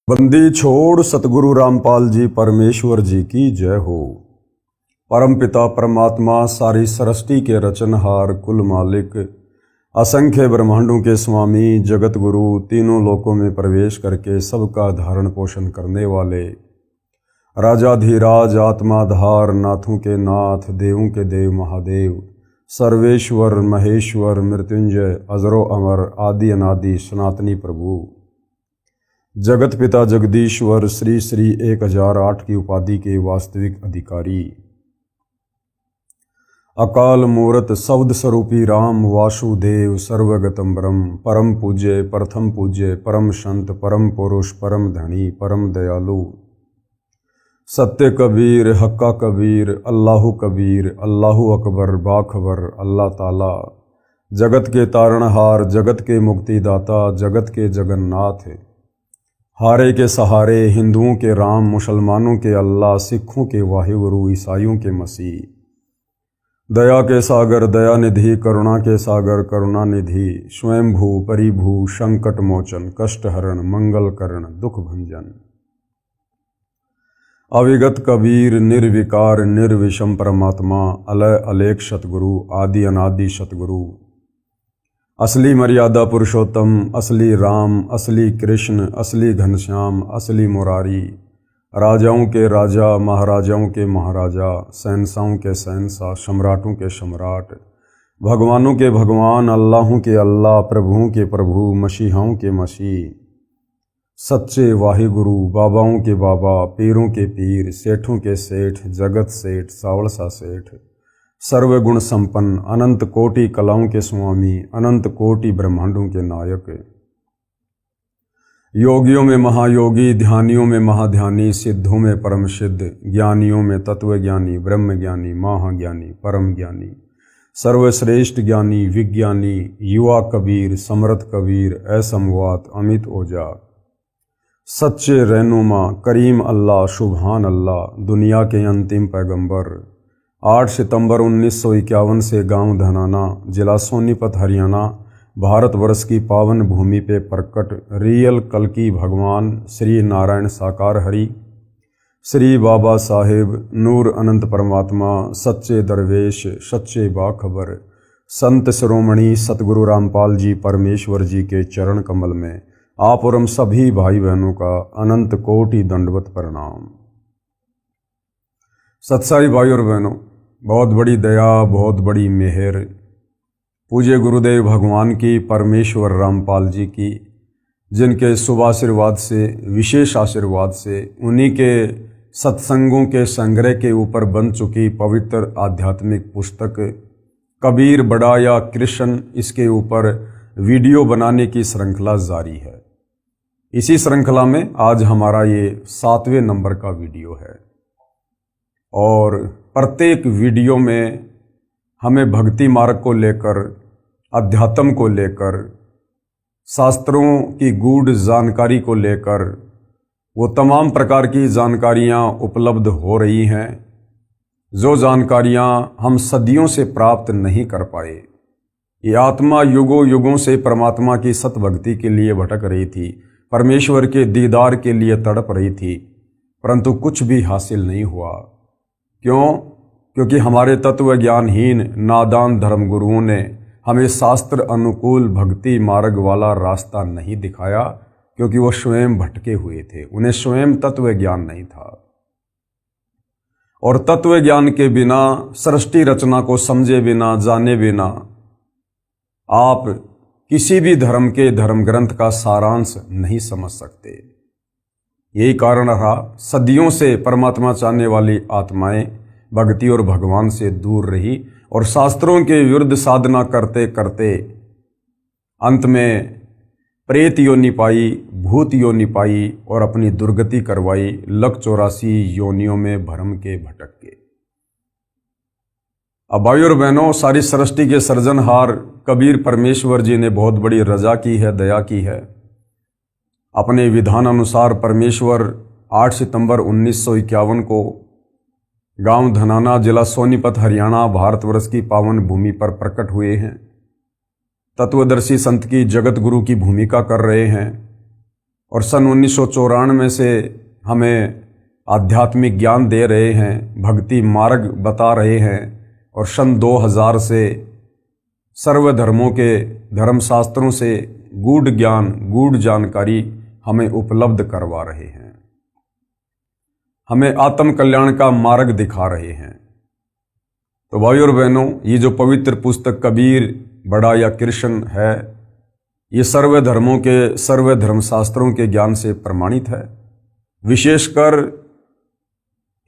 बंदी छोड़ सतगुरु रामपाल जी परमेश्वर जी की जय हो। परम पिता परमात्मा सारी सृष्टि के रचनहार कुल मालिक असंख्य ब्रह्मांडों के स्वामी जगत गुरु तीनों लोकों में प्रवेश करके सबका धारण पोषण करने वाले राजाधिराज आत्माधार नाथों के नाथ देवों के देव महादेव सर्वेश्वर महेश्वर मृत्युंजय अजरो अमर आदि अनादि सनातनी प्रभु जगत पिता जगदीश्वर श्री श्री 1008 की उपाधि के वास्तविक अधिकारी अकाल मूरत शब्द स्वरूपी राम वासुदेव सर्वगतम ब्रह्म परम पूज्य प्रथम पूज्य परम संत परम पुरुष परम धनी परम दयालु सत्य कबीर हक्का कबीर अल्लाहु कबीर अल्लाहु अकबर बाखबर अल्लाह ताला जगत के तारणहार जगत के मुक्तिदाता जगत के जगन्नाथ हारे के सहारे हिंदुओं के राम मुसलमानों के अल्लाह सिखों के वाहिगुरु ईसाइयों के मसीह दया के सागर दया निधि करुणा के सागर करुणा निधि स्वयंभू परिभू संकट मोचन कष्ट हरण मंगल करण दुख भंजन अविगत कबीर निर्विकार निर्विषम परमात्मा अलय अलेख सतगुरु आदि अनादि सतगुरु असली मर्यादा पुरुषोत्तम असली राम असली कृष्ण असली घनश्याम असली मुरारी राजाओं के राजा महाराजाओं के महाराजा शहंशाहों के शहंशाह सम्राटों के सम्राट भगवानों के भगवान अल्लाहों के अल्लाह प्रभुओं के प्रभु मसीहाओं के मसीह सच्चे वाहिगुरु बाबाओं के बाबा पीरों के पीर सेठों के सेठ जगत सेठ सावड़सा सेठ सर्वगुण संपन्न अनंत कोटि कलाओं के स्वामी अनंत कोटि ब्रह्मांडों के नायक योगियों में महायोगी ध्यानियों में महाध्यानी सिद्धों में परम सिद्ध ज्ञानियों में तत्वज्ञानी ब्रह्म ज्ञानी महाज्ञानी परम ज्ञानी सर्वश्रेष्ठ ज्ञानी विज्ञानी युवा कबीर समर्थ कबीर असमवात अमित ओजा सच्चे रहनुमा करीम अल्लाह सुभान अल्लाह दुनिया के अंतिम पैगंबर 8 सितंबर 1951 से गांव धनाना जिला सोनीपत हरियाणा भारतवर्ष की पावन भूमि पे प्रकट रियल कल्कि भगवान श्री नारायण साकार हरि श्री बाबा साहेब नूर अनंत परमात्मा सच्चे दरवेश सच्चे बाखबर संत शिरोमणि सतगुरु रामपाल जी परमेश्वर जी के चरण कमल में आप और हम सभी भाई बहनों का अनंत कोटि दंडवत प्रणाम। सत्साई भाई और बहनों, बहुत बड़ी दया बहुत बड़ी मेहर पूज्य गुरुदेव भगवान की परमेश्वर रामपाल जी की जिनके शुभ आशीर्वाद से विशेष आशीर्वाद से उन्हीं के सत्संगों के संग्रह के ऊपर बन चुकी पवित्र आध्यात्मिक पुस्तक कबीर बड़ा या कृष्ण इसके ऊपर वीडियो बनाने की श्रृंखला जारी है। इसी श्रृंखला में आज हमारा ये 7वें नंबर का वीडियो है और प्रत्येक वीडियो में हमें भक्ति मार्ग को लेकर अध्यात्म को लेकर शास्त्रों की गूढ़ जानकारी को लेकर वो तमाम प्रकार की जानकारियाँ उपलब्ध हो रही हैं जो जानकारियाँ हम सदियों से प्राप्त नहीं कर पाए। ये आत्मा युगों युगों से परमात्मा की सतभक्ति के लिए भटक रही थी, परमेश्वर के दीदार के लिए तड़प रही थी, परंतु कुछ भी हासिल नहीं हुआ। क्यों? क्योंकि हमारे तत्व ज्ञानहीन नादान धर्मगुरुओं ने हमें शास्त्र अनुकूल भक्ति मार्ग वाला रास्ता नहीं दिखाया, क्योंकि वो स्वयं भटके हुए थे, उन्हें स्वयं तत्व ज्ञान नहीं था। और तत्व ज्ञान के बिना सृष्टि रचना को समझे बिना जाने बिना आप किसी भी धर्म के धर्म ग्रंथ का सारांश नहीं समझ सकते। यही कारण रहा सदियों से परमात्मा चाहने वाली आत्माएं भक्ति और भगवान से दूर रही और शास्त्रों के विरुद्ध साधना करते करते अंत में प्रेत योनि पाई, भूत योनि पाई और अपनी दुर्गति करवाई, 184 योनियों में भ्रम के भटक के। अब भाई और बहनों, सारी सृष्टि के सृजनहार कबीर परमेश्वर जी ने बहुत बड़ी रजा की है, दया की है। अपने विधान अनुसार परमेश्वर 8 सितंबर 1951 को गांव धनाना जिला सोनीपत हरियाणा भारतवर्ष की पावन भूमि पर प्रकट हुए हैं। तत्वदर्शी संत की जगत गुरु की भूमिका कर रहे हैं और सन 1994 से हमें आध्यात्मिक ज्ञान दे रहे हैं, भक्ति मार्ग बता रहे हैं, और सन 2000 से सर्वधर्मों के धर्मशास्त्रों से गूढ़ ज्ञान, गूढ़ जानकारी हमें उपलब्ध करवा रहे हैं, हमें आत्म कल्याण का मार्ग दिखा रहे हैं। तो भाइयों और बहनों, ये जो पवित्र पुस्तक कबीर बड़ा या कृष्ण है, ये सर्व धर्मों के, सर्व धर्मशास्त्रों के ज्ञान से प्रमाणित है। विशेषकर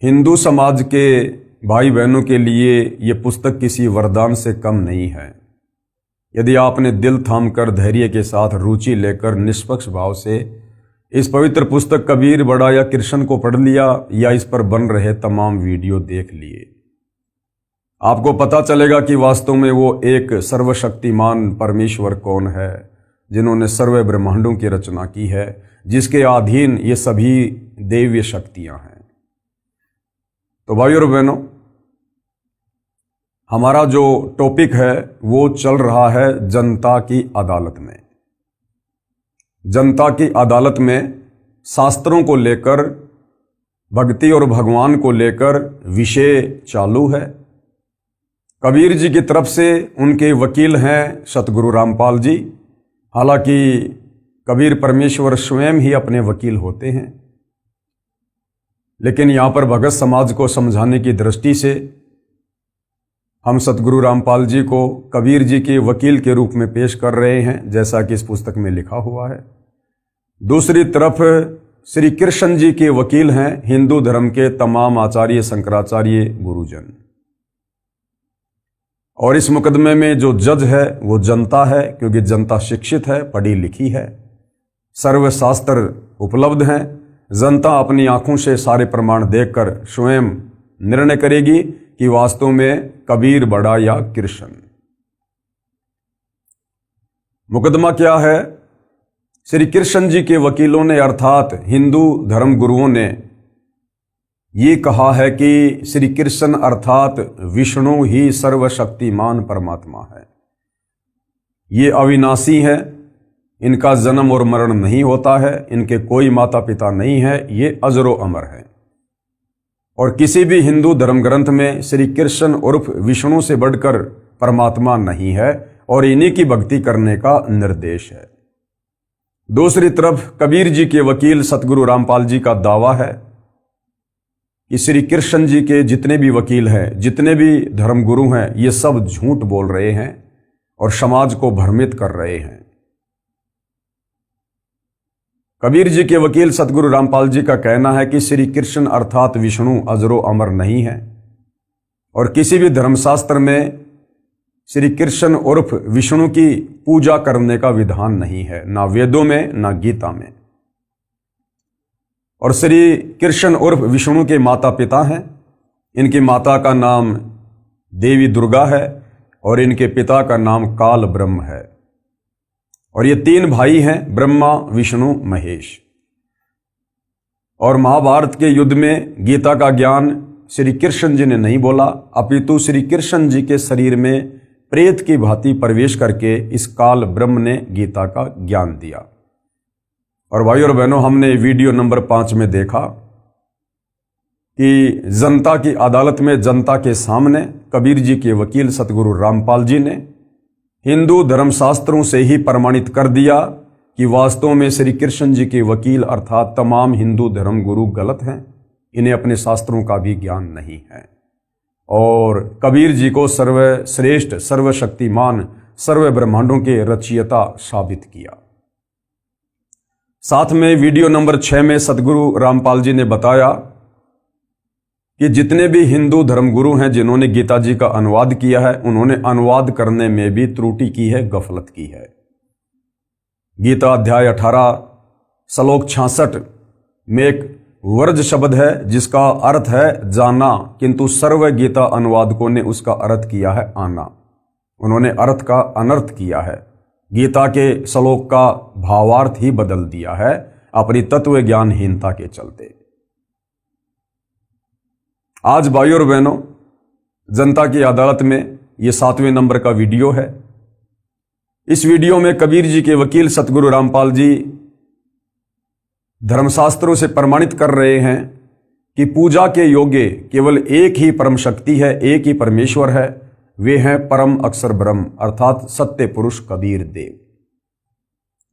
हिंदू समाज के भाई बहनों के लिए ये पुस्तक किसी वरदान से कम नहीं है। यदि आपने दिल थामकर, धैर्य के साथ, रुचि लेकर, निष्पक्ष भाव से इस पवित्र पुस्तक कबीर बड़ा या कृष्ण को पढ़ लिया या इस पर बन रहे तमाम वीडियो देख लिए, आपको पता चलेगा कि वास्तव में वो एक सर्वशक्तिमान परमेश्वर कौन है, जिन्होंने सर्व ब्रह्मांडों की रचना की है, जिसके अधीन ये सभी दैवीय शक्तियां हैं। तो भाइयों और बहनों, हमारा जो टॉपिक है वो चल रहा है जनता की अदालत में। जनता की अदालत में शास्त्रों को लेकर, भक्ति और भगवान को लेकर विषय चालू है। कबीर जी की तरफ से उनके वकील हैं सतगुरु रामपाल जी। हालांकि कबीर परमेश्वर स्वयं ही अपने वकील होते हैं, लेकिन यहाँ पर भगत समाज को समझाने की दृष्टि से हम सतगुरु रामपाल जी को कबीर जी के वकील के रूप में पेश कर रहे हैं, जैसा कि इस पुस्तक में लिखा हुआ है। दूसरी तरफ श्री कृष्ण जी के वकील हैं हिंदू धर्म के तमाम आचार्य, शंकराचार्य, गुरुजन। और इस मुकदमे में जो जज है वो जनता है, क्योंकि जनता शिक्षित है, पढ़ी लिखी है, सर्वशास्त्र उपलब्ध हैं। जनता अपनी आंखों से सारे प्रमाण देखकर स्वयं निर्णय करेगी कि वास्तव में कबीर बड़ा या कृष्ण। मुकदमा क्या है? श्री कृष्ण जी के वकीलों ने, अर्थात हिंदू धर्म गुरुओं ने ये कहा है कि श्री कृष्ण अर्थात विष्णु ही सर्वशक्तिमान परमात्मा है। ये अविनाशी है, इनका जन्म और मरण नहीं होता है, इनके कोई माता पिता नहीं है, ये अजरो अमर है। और किसी भी हिंदू धर्म ग्रंथ में श्री कृष्ण उर्फ विष्णु से बढ़कर परमात्मा नहीं है, और इन्हीं की भक्ति करने का निर्देश है। दूसरी तरफ कबीर जी के वकील सतगुरु रामपाल जी का दावा है कि श्री कृष्ण जी के जितने भी वकील हैं, जितने भी धर्मगुरु हैं, ये सब झूठ बोल रहे हैं और समाज को भ्रमित कर रहे हैं। कबीर जी के वकील सतगुरु रामपाल जी का कहना है कि श्री कृष्ण अर्थात विष्णु अजरो अमर नहीं है, और किसी भी धर्मशास्त्र में श्री कृष्ण उर्फ विष्णु की पूजा करने का विधान नहीं है, ना वेदों में ना गीता में। और श्री कृष्ण उर्फ विष्णु के माता पिता हैं। इनकी माता का नाम देवी दुर्गा है और इनके पिता का नाम काल ब्रह्म है। और ये तीन भाई हैं, ब्रह्मा, विष्णु, महेश। और महाभारत के युद्ध में गीता का ज्ञान श्री कृष्ण जी ने नहीं बोला, अपितु श्री कृष्ण जी के शरीर में प्रेत की भांति प्रवेश करके इस काल ब्रह्म ने गीता का ज्ञान दिया। और भाइयों और बहनों, हमने वीडियो नंबर 5 में देखा कि जनता की अदालत में, जनता के सामने कबीर जी के वकील सतगुरु रामपाल जी ने हिंदू धर्मशास्त्रों से ही प्रमाणित कर दिया कि वास्तव में श्री कृष्ण जी के वकील अर्थात तमाम हिंदू धर्म गुरु गलत हैं, इन्हें अपने शास्त्रों का भी ज्ञान नहीं है। और कबीर जी को सर्वश्रेष्ठ, सर्वशक्तिमान, सर्व ब्रह्मांडों के रचयिता साबित किया। साथ में वीडियो नंबर 6 में सतगुरु रामपाल जी ने बताया कि जितने भी हिंदू धर्मगुरु हैं जिन्होंने गीता जी का अनुवाद किया है, उन्होंने अनुवाद करने में भी त्रुटि की है, गफलत की है। गीता अध्याय 18 श्लोक 66 में एक वर्ज शब्द है जिसका अर्थ है जाना, किंतु सर्व गीता अनुवादकों ने उसका अर्थ किया है आना। उन्होंने अर्थ का अनर्थ किया है, गीता के श्लोक का भावार्थ ही बदल दिया है अपनी तत्व ज्ञानहीनता के चलते। आज भाइयों और बहनों, जनता की अदालत में ये 7वें नंबर का वीडियो है। इस वीडियो में कबीर जी के वकील सतगुरु रामपाल जी धर्मशास्त्रों से प्रमाणित कर रहे हैं कि पूजा के योग्य केवल एक ही परम शक्ति है, एक ही परमेश्वर है, वे हैं परम अक्षर ब्रह्म अर्थात सत्य पुरुष कबीर देव।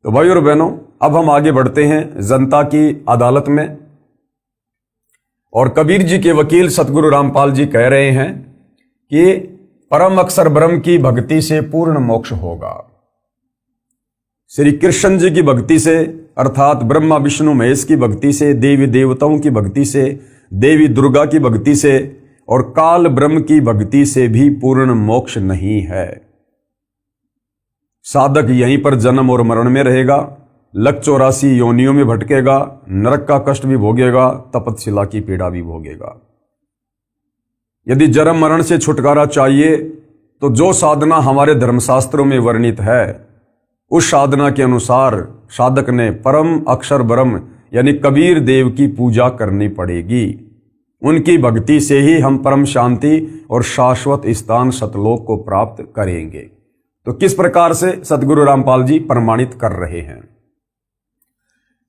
तो भाई और बहनों, अब हम आगे बढ़ते हैं जनता की अदालत में। और कबीर जी के वकील सतगुरु रामपाल जी कह रहे हैं कि परम अक्षर ब्रह्म की भक्ति से पूर्ण मोक्ष होगा। श्री कृष्ण जी की भक्ति से अर्थात ब्रह्मा विष्णु महेश की भक्ति से, देवी देवताओं की भक्ति से, देवी दुर्गा की भक्ति से और काल ब्रह्म की भक्ति से भी पूर्ण मोक्ष नहीं है। साधक यहीं पर जन्म और मरण में रहेगा, लक 84 योनियों में भटकेगा, नरक का कष्ट भी भोगेगा, तपतशिला की पीड़ा भी भोगेगा। यदि जन्म मरण से छुटकारा चाहिए तो जो साधना हमारे धर्मशास्त्रों में वर्णित है उस साधना के अनुसार साधक ने परम अक्षर ब्रह्म यानी कबीर देव की पूजा करनी पड़ेगी। उनकी भक्ति से ही हम परम शांति और शाश्वत स्थान सतलोक को प्राप्त करेंगे। तो किस प्रकार से सतगुरु रामपाल जी प्रमाणित कर रहे हैं?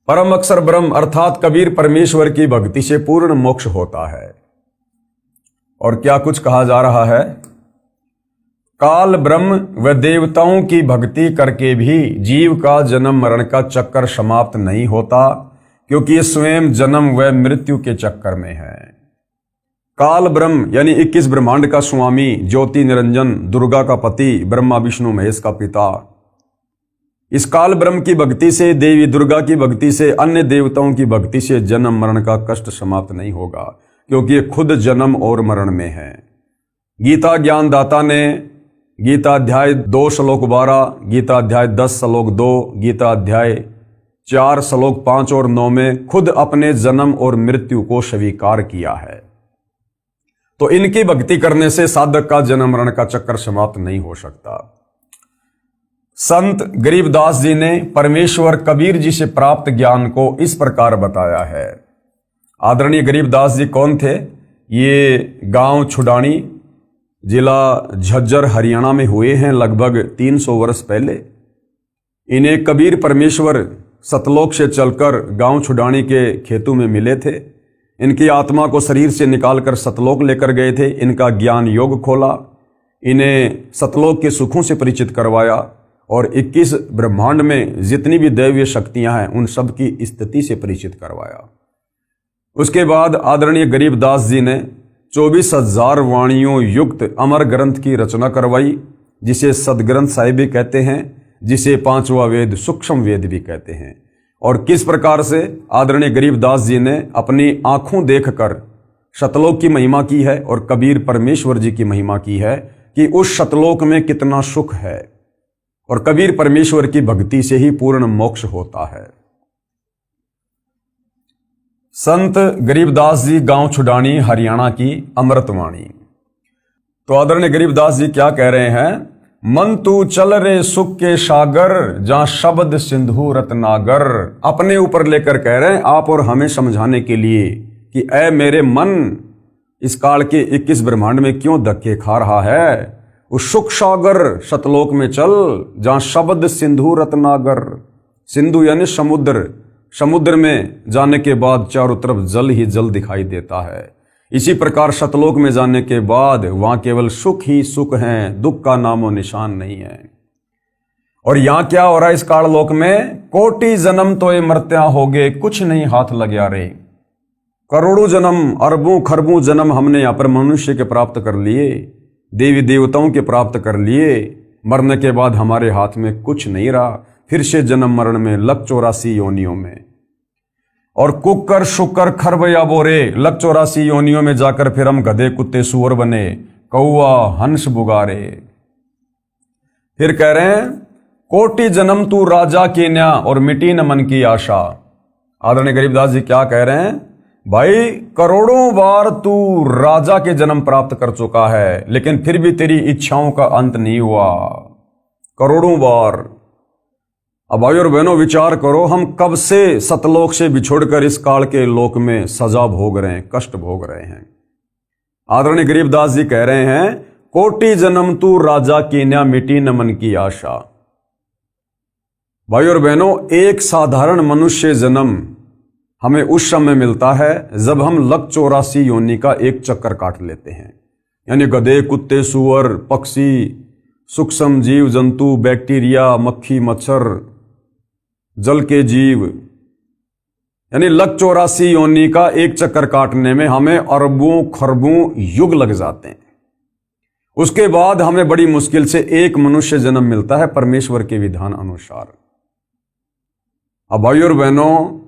परम अक्षर ब्रह्म अर्थात कबीर परमेश्वर की भक्ति से पूर्ण मोक्ष होता है। और क्या कुछ कहा जा रहा है? काल ब्रह्म व देवताओं की भक्ति करके भी जीव का जन्म मरण का चक्कर समाप्त नहीं होता, क्योंकि ये स्वयं जन्म व मृत्यु के चक्कर में है। काल ब्रह्म यानी 21 ब्रह्मांड का स्वामी, ज्योति निरंजन, दुर्गा का पति, ब्रह्मा विष्णु महेश का पिता। इस काल ब्रह्म की भक्ति से, देवी दुर्गा की भक्ति से, अन्य देवताओं की भक्ति से जन्म मरण का कष्ट समाप्त नहीं होगा, क्योंकि ये खुद जन्म और मरण में है। गीता ज्ञानदाता ने गीता अध्याय 2 श्लोक 12, गीता अध्याय 10 श्लोक 2, गीता अध्याय 4 श्लोक 5 और 9 में खुद अपने जन्म और मृत्यु को स्वीकार किया है। तो इनकी भक्ति करने से साधक का जन्म मरण का चक्कर समाप्त नहीं हो सकता। संत गरीबदास जी ने परमेश्वर कबीर जी से प्राप्त ज्ञान को इस प्रकार बताया है। आदरणीय गरीबदास जी कौन थे? ये गांव छुडानी, जिला झज्जर, हरियाणा में हुए हैं लगभग 300 वर्ष पहले। इन्हें कबीर परमेश्वर सतलोक से चलकर गांव छुडानी के खेतों में मिले थे। इनकी आत्मा को शरीर से निकालकर सतलोक लेकर गए थे। इनका ज्ञान योग खोला, इन्हें सतलोक के सुखों से परिचित करवाया और 21 ब्रह्मांड में जितनी भी दैवीय शक्तियां हैं उन सब की स्थिति से परिचित करवाया। उसके बाद आदरणीय गरीबदास जी ने 24,000 वाणियों युक्त अमर ग्रंथ की रचना करवाई, जिसे सदग्रंथ साहिब भी कहते हैं, जिसे 5वां वेद सूक्ष्म वेद भी कहते हैं। और किस प्रकार से आदरणीय गरीबदास जी ने अपनी आंखों देखकर सतलोक की महिमा की है और कबीर परमेश्वर जी की महिमा की है कि उस सतलोक में कितना सुख है। और कबीर परमेश्वर की भक्ति से ही पूर्ण मोक्ष होता है। संत गरीबदास जी गांव छुडानी, हरियाणा की अमृतवाणी। तो आदरणीय गरीबदास जी क्या कह रहे हैं? मन तू चल रे सुख के सागर, जहां शब्द सिंधु रत्नागर। अपने ऊपर लेकर कह रहे हैं आप और हमें समझाने के लिए कि ऐ मेरे मन, इस काल के 21 ब्रह्मांड में क्यों धक्के खा रहा है? उस सुख सागर सतलोक में चल, जहां शब्द सिंधु रत्नागर। सिंधु यानी समुद्र, समुद्र में जाने के बाद चारों तरफ जल ही जल दिखाई देता है। इसी प्रकार सतलोक में जाने के बाद वहां केवल सुख ही सुख हैं, दुख का नामो निशान नहीं है। और यहां क्या हो रहा है इस काललोक में? कोटि जन्म तो ये मर्त्या होगे, कुछ नहीं हाथ लग्या रे। करोड़ों जन्म, अरबों खरबों जन्म हमने यहां पर मनुष्य के प्राप्त कर लिए, देवी देवताओं के प्राप्त कर लिए। मरने के बाद हमारे हाथ में कुछ नहीं रहा, फिर से जन्म मरण में लक 84 योनियों में। और कुकर शुकर खरबया बोरे, लक 84 योनियों में जाकर फिर हम गधे कुत्ते सुअर बने, कौआ हंस बुगारे। फिर कह रहे हैं कोटि जन्म तू राजा की न्या और मिटी न मन की आशा। आदरणीय गरीबदास जी क्या कह रहे हैं? भाई करोड़ों बार तू राजा के जन्म प्राप्त कर चुका है, लेकिन फिर भी तेरी इच्छाओं का अंत नहीं हुआ। करोड़ों बार। अब भाई और बहनों विचार करो, हम कब से सतलोक से बिछोड़कर इस काल के लोक में सजा भोग रहे हैं, कष्ट भोग रहे हैं। आदरणीय गरीबदास जी कह रहे हैं कोटि जन्म तू राजा की न्या मिटी न मन की आशा। भाई और बहनों, एक साधारण मनुष्य जन्म हमें उस समय मिलता है जब हम लक 84 योनि का एक चक्कर काट लेते हैं। यानी गधे, कुत्ते, सूअर, पक्षी, सूक्ष्म जीव जंतु, बैक्टीरिया, मक्खी, मच्छर, जल के जीव, यानी लक 84 योनि का एक चक्कर काटने में हमें अरबों खरबों युग लग जाते हैं। उसके बाद हमें बड़ी मुश्किल से एक मनुष्य जन्म मिलता है परमेश्वर के विधान अनुसार। अब भाइयों और बहनों,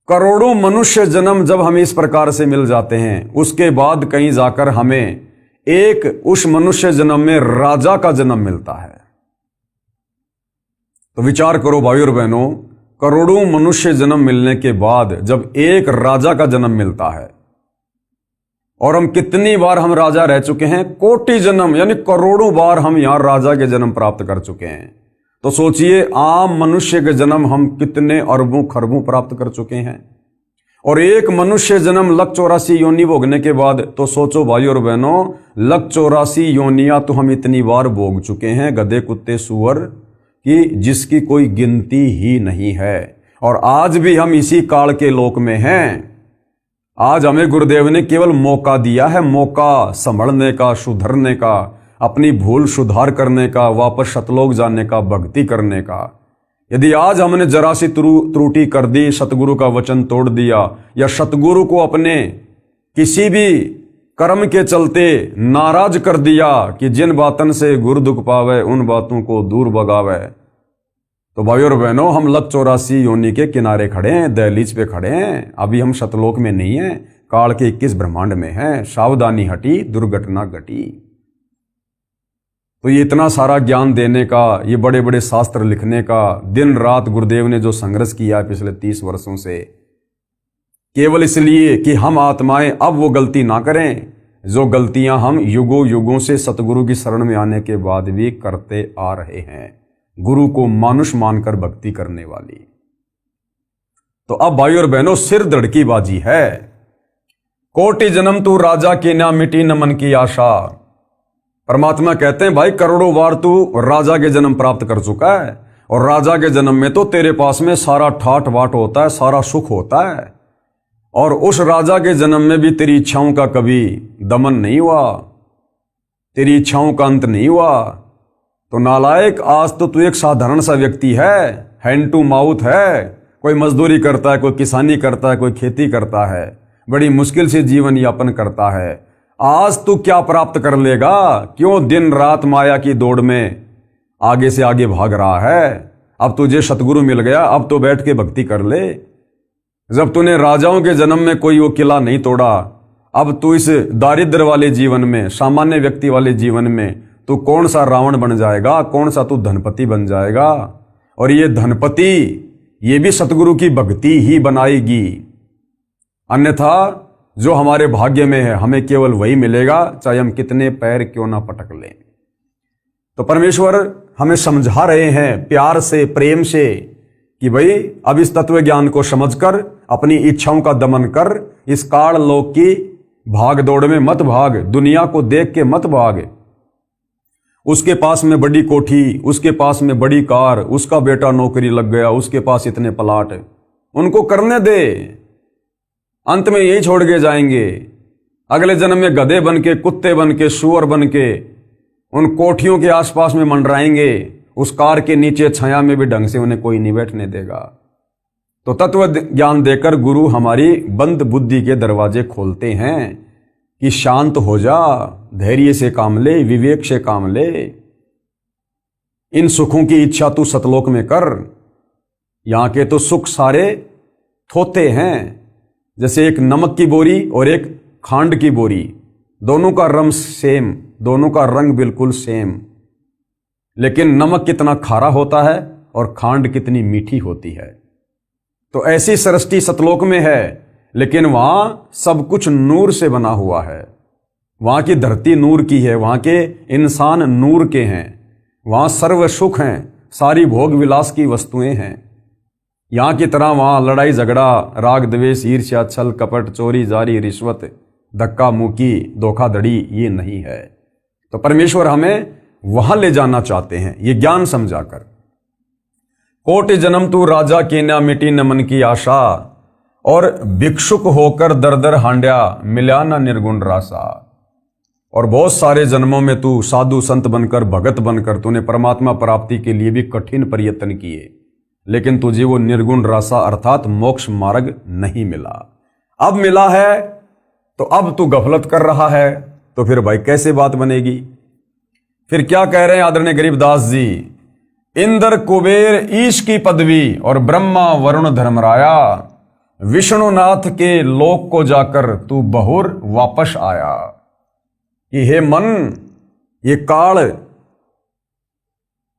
करोड़ों मनुष्य जन्म जब हमें इस प्रकार से मिल जाते हैं, उसके बाद कहीं जाकर हमें एक उस मनुष्य जन्म में राजा का जन्म मिलता है। तो विचार करो भाइयों और बहनों, करोड़ों मनुष्य जन्म मिलने के बाद जब एक राजा का जन्म मिलता है, और हम कितनी बार हम राजा रह चुके हैं, कोटि जन्म यानी करोड़ों बार हम यहां राजा के जन्म प्राप्त कर चुके हैं। तो सोचिए आम मनुष्य के जन्म हम कितने अरबों खरबों प्राप्त कर चुके हैं, और एक मनुष्य जन्म लक 84 योनि भोगने के बाद तो सोचो भाइयों और बहनों, लक 84 योनियां तो हम इतनी बार भोग चुके हैं गधे, कुत्ते, सूअर की जिसकी कोई गिनती ही नहीं है। और आज भी हम इसी काल के लोक में हैं। आज हमें गुरुदेव ने केवल मौका दिया है, मौका संभलने का, सुधरने का, अपनी भूल सुधार करने का, वापस सतलोक जाने का, भक्ति करने का। यदि आज हमने जरा सी त्रुटि कर दी, सतगुरु का वचन तोड़ दिया, या सतगुरु को अपने किसी भी कर्म के चलते नाराज कर दिया कि जिन बातन से गुरु दुख पावे उन बातों को दूर भगावे, तो भाइयों और बहनों, हम लक 84 योनि के किनारे खड़े हैं, दहलीज पे खड़े हैं। अभी हम सतलोक में नहीं हैं, काल के 21 ब्रह्मांड में हैं। सावधानी हटी, दुर्घटना घटी। तो ये इतना सारा ज्ञान देने का, ये बड़े बड़े शास्त्र लिखने का, दिन रात गुरुदेव ने जो संघर्ष किया है पिछले 30 वर्षों से, केवल इसलिए कि हम आत्माएं अब वो गलती ना करें जो गलतियां हम युगों युगों से सतगुरु की शरण में आने के बाद भी करते आ रहे हैं, गुरु को मानुष मानकर भक्ति करने वाली। तो अब भाइयों और बहनों, सिर धड़की बाजी है। कोटि जन्म तू राजा की ना मिटी न मन की आशा। परमात्मा कहते हैं भाई करोड़ों बार तू राजा के जन्म प्राप्त कर चुका है, और राजा के जन्म में तो तेरे पास में सारा ठाट बाट होता है, सारा सुख होता है, और उस राजा के जन्म में भी तेरी इच्छाओं का कभी दमन नहीं हुआ, तेरी इच्छाओं का अंत नहीं हुआ। तो नालायक, आज तो तू एक साधारण सा व्यक्ति है, हैंड टू माउथ है, कोई मजदूरी करता है, कोई किसानी करता है, कोई खेती करता है, बड़ी मुश्किल से जीवन यापन करता है। आज तू क्या प्राप्त कर लेगा? क्यों दिन रात माया की दौड़ में आगे से आगे भाग रहा है? अब तुझे सतगुरु मिल गया, अब तो बैठ के भक्ति कर ले। जब तूने राजाओं के जन्म में कोई वो किला नहीं तोड़ा, अब तू इस दारिद्र वाले जीवन में, सामान्य व्यक्ति वाले जीवन में तू कौन सा रावण बन जाएगा, कौन सा तू धनपति बन जाएगा। और ये धनपति ये भी सतगुरु की भक्ति ही बनाएगी, अन्यथा जो हमारे भाग्य में है हमें केवल वही मिलेगा, चाहे हम कितने पैर क्यों ना पटक लें। तो परमेश्वर हमें समझा रहे हैं प्यार से, प्रेम से, कि भाई अब इस तत्व ज्ञान को समझकर अपनी इच्छाओं का दमन कर, इस काल लोक की भाग दौड़ में मत भाग, दुनिया को देख के मत भाग। उसके पास में बड़ी कोठी, उसके पास में बड़ी कार, उसका बेटा नौकरी लग गया, उसके पास इतने प्लाट, उनको करने दे, अंत में यही छोड़ के जाएंगे। अगले जन्म में गधे बन के, कुत्ते बन के, सूअर बन के उन कोठियों के आसपास में मंडराएंगे, उस कार के नीचे छाया में भी ढंग से उन्हें कोई नहीं बैठने देगा। तो तत्व ज्ञान देकर गुरु हमारी बंद बुद्धि के दरवाजे खोलते हैं कि शांत हो जा, धैर्य से काम ले, विवेक से काम ले, इन सुखों की इच्छा तू सतलोक में कर। यहां के तो सुख सारे थोते हैं, जैसे एक नमक की बोरी और एक खांड की बोरी, दोनों का रंग सेम, दोनों का रंग बिल्कुल सेम, लेकिन नमक कितना खारा होता है और खांड कितनी मीठी होती है। तो ऐसी सृष्टि सतलोक में है, लेकिन वहां सब कुछ नूर से बना हुआ है। वहां की धरती नूर की है, वहां के इंसान नूर के हैं, वहां सर्व सुख हैं, सारी भोग विलास की वस्तुएं हैं। यहां की तरह वहां लड़ाई झगड़ा, राग द्वेष, ईर्ष्या, छल कपट, चोरी जारी, रिश्वत, धक्का मुक्की, धोखाधड़ी ये नहीं है। तो परमेश्वर हमें वहां ले जाना चाहते हैं, ये ज्ञान समझाकर। कोटि जन्म तू राजा की न मिटी न मन की आशा, और भिक्षुक होकर दर दर हांड्या मिला न निर्गुण रासा। और बहुत सारे जन्मों में तू साधु संत बनकर भगत बनकर तूने परमात्मा प्राप्ति के लिए भी कठिन प्रयत्न किए, लेकिन तुझे वो निर्गुण रासा अर्थात मोक्ष मार्ग नहीं मिला। अब मिला है तो अब तू गफलत कर रहा है, तो फिर भाई कैसे बात बनेगी। फिर क्या कह रहे हैं आदरणीय गरीबदास जी, इंद्र कुबेर ईश की पदवी और ब्रह्मा वरुण धर्मराया, विष्णुनाथ के लोक को जाकर तू बहुर वापस आया। कि हे मन, ये काल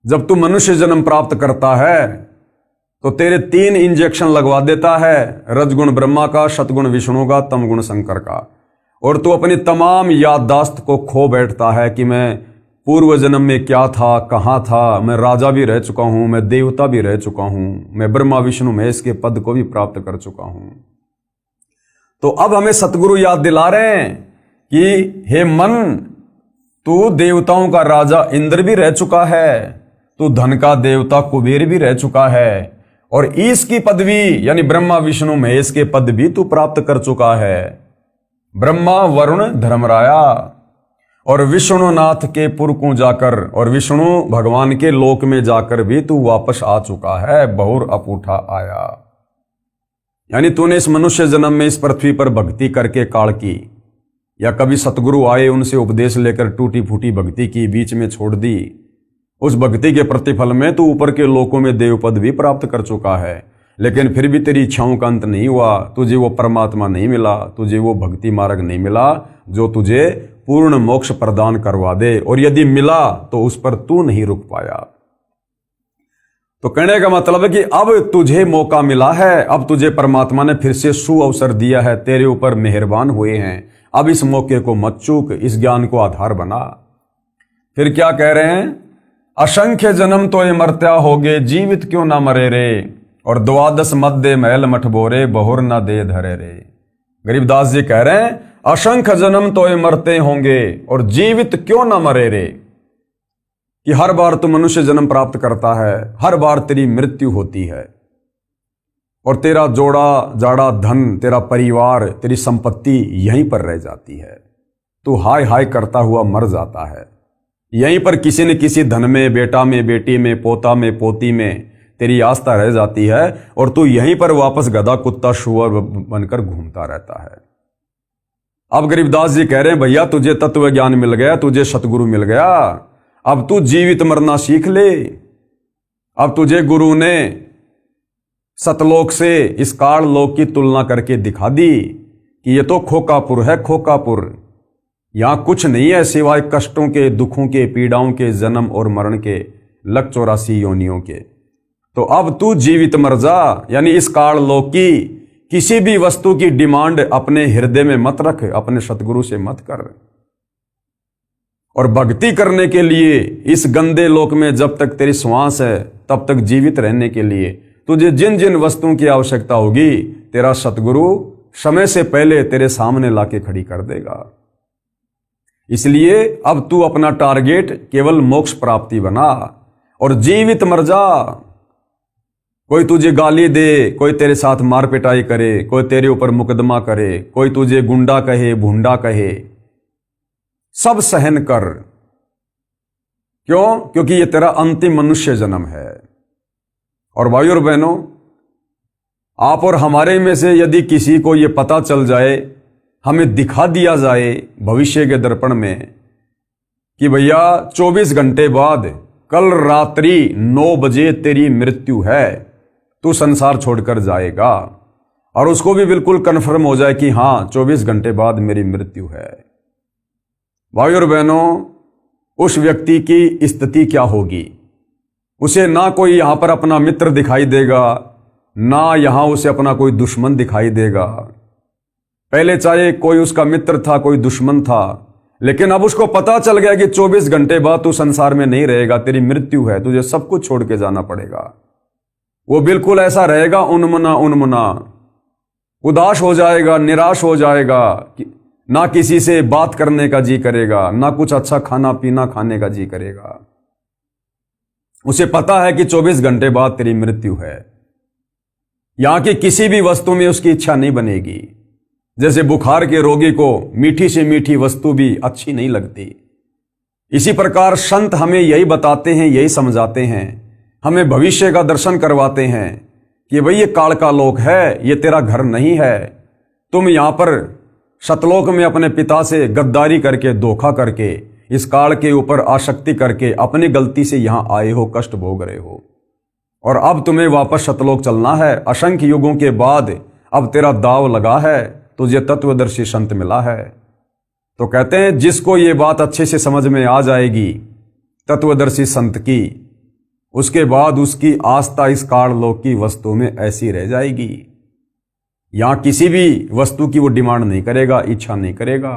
जब तू मनुष्य जन्म प्राप्त करता है तो तेरे 3 इंजेक्शन लगवा देता है, रजगुण ब्रह्मा का, सतगुण विष्णु का, तमगुण शंकर का, और तू अपनी तमाम याददाश्त को खो बैठता है कि मैं पूर्व जन्म में क्या था, कहाँ था, मैं राजा भी रह चुका हूं, मैं देवता भी रह चुका हूं, मैं ब्रह्मा विष्णु महेश के पद को भी प्राप्त कर चुका हूं। तो अब हमें सतगुरु याद दिला रहे हैं कि हे मन, तू देवताओं का राजा इंद्र भी रह चुका है, तू धन का देवता कुबेर भी रह चुका है, और ईश की पदवी यानी ब्रह्मा विष्णु महेश के पद भी तू प्राप्त कर चुका है। ब्रह्मा वरुण धर्मराया और विष्णुनाथ के पुर को जाकर और विष्णु भगवान के लोक में जाकर भी तू वापस आ चुका है, बहुर अपूठा आया। यानी तूने इस मनुष्य जन्म में इस पृथ्वी पर भक्ति करके काल की, या कभी सतगुरु आए उनसे उपदेश लेकर टूटी फूटी भक्ति की, बीच में छोड़ दी, उस भक्ति के प्रतिफल में तू ऊपर के लोकों में देवपद भी प्राप्त कर चुका है, लेकिन फिर भी तेरी इच्छाओं का अंत नहीं हुआ, तुझे वो परमात्मा नहीं मिला, तुझे वो भक्ति मार्ग नहीं मिला जो तुझे पूर्ण मोक्ष प्रदान करवा दे, और यदि मिला तो उस पर तू नहीं रुक पाया। तो कहने का मतलब है कि अब तुझे मौका मिला है, अब तुझे परमात्मा ने फिर से सुअवसर दिया है, तेरे ऊपर मेहरबान हुए हैं, अब इस मौके को मत चूक, इस ज्ञान को आधार बना। फिर क्या कह रहे हैं, असंख्य जन्म तो ये मरत्या होगे, जीवित क्यों ना मरे रे, और 12 मध्य महल मठ बोरे, बहुर ना दे धरे रे। गरीबदास जी कह रहे हैं असंख्य जन्म तो ये मरते होंगे और जीवित क्यों ना मरे रे, कि हर बार तू मनुष्य जन्म प्राप्त करता है, हर बार तेरी मृत्यु होती है, और तेरा जोड़ा जाड़ा धन, तेरा परिवार, तेरी संपत्ति यहीं पर रह जाती है, तू हाय हाय करता हुआ मर जाता है। यहीं पर किसी न किसी धन में, बेटा में, बेटी में, पोता में, पोती में तेरी आस्था रह जाती है, और तू यहीं पर वापस गधा कुत्ता शुअर बनकर घूमता रहता है। अब गरीबदास जी कह रहे हैं भैया तुझे तत्व ज्ञान मिल गया, तुझे सतगुरु मिल गया, अब तू जीवित मरना सीख ले। अब तुझे गुरु ने सतलोक से इस काल लोक की तुलना करके दिखा दी कि ये तो खोकापुर है, खोकापुर, यहां कुछ नहीं है सिवाय कष्टों के, दुखों के, पीड़ाओं के, जन्म और मरण के, लग 84 योनियों के। तो अब तू जीवित मर जा, यानी इस काल लोक की किसी भी वस्तु की डिमांड अपने हृदय में मत रख, अपने सतगुरु से मत कर। और भक्ति करने के लिए इस गंदे लोक में जब तक तेरी श्वास है तब तक जीवित रहने के लिए तुझे जिन जिन वस्तुओं की आवश्यकता होगी, तेरा सतगुरु समय से पहले तेरे सामने लाके खड़ी कर देगा। इसलिए अब तू अपना टारगेट केवल मोक्ष प्राप्ति बना और जीवित मर जा। कोई तुझे गाली दे, कोई तेरे साथ मार पिटाई करे, कोई तेरे ऊपर मुकदमा करे, कोई तुझे गुंडा कहे, भूंडा कहे, सब सहन कर। क्यों? क्योंकि ये तेरा अंतिम मनुष्य जन्म है। और भाइयों और बहनों, आप और हमारे में से यदि किसी को ये पता चल जाए, हमें दिखा दिया जाए भविष्य के दर्पण में कि भैया 24 घंटे बाद कल रात्रि 9 बजे तेरी मृत्यु है, तू संसार छोड़कर जाएगा, और उसको भी बिल्कुल कन्फर्म हो जाए कि हाँ 24 घंटे बाद मेरी मृत्यु है, भाई और बहनों, उस व्यक्ति की स्थिति क्या होगी? उसे ना कोई यहां पर अपना मित्र दिखाई देगा, ना यहां उसे अपना कोई दुश्मन दिखाई देगा। पहले चाहे कोई उसका मित्र था, कोई दुश्मन था, लेकिन अब उसको पता चल गया कि 24 घंटे बाद तू संसार में नहीं रहेगा, तेरी मृत्यु है, तुझे सब कुछ छोड़ के जाना पड़ेगा। वो बिल्कुल ऐसा रहेगा उन्मना उन्मना, उदास हो जाएगा, निराश हो जाएगा, ना किसी से बात करने का जी करेगा, ना कुछ अच्छा खाना पीना खाने का जी करेगा। उसे पता है कि 24 घंटे बाद तेरी मृत्यु है। यहां की किसी भी वस्तु में उसकी इच्छा नहीं बनेगी। जैसे बुखार के रोगी को मीठी से मीठी वस्तु भी अच्छी नहीं लगती, इसी प्रकार संत हमें यही बताते हैं, यही समझाते हैं, हमें भविष्य का दर्शन करवाते हैं कि भाई ये काल का लोक है, ये तेरा घर नहीं है। तुम यहां पर सतलोक में अपने पिता से गद्दारी करके, धोखा करके, इस काल के ऊपर आसक्ति करके अपनी गलती से यहां आए हो, कष्ट भोग रहे हो, और अब तुम्हें वापस सतलोक चलना है। असंख्य युगों के बाद अब तेरा दाव लगा है, तुझे तत्वदर्शी संत मिला है। तो कहते हैं जिसको ये बात अच्छे से समझ में आ जाएगी तत्वदर्शी संत की, उसके बाद उसकी आस्था इस काल लोक की वस्तु में ऐसी रह जाएगी। यहां किसी भी वस्तु की वो डिमांड नहीं करेगा, इच्छा नहीं करेगा,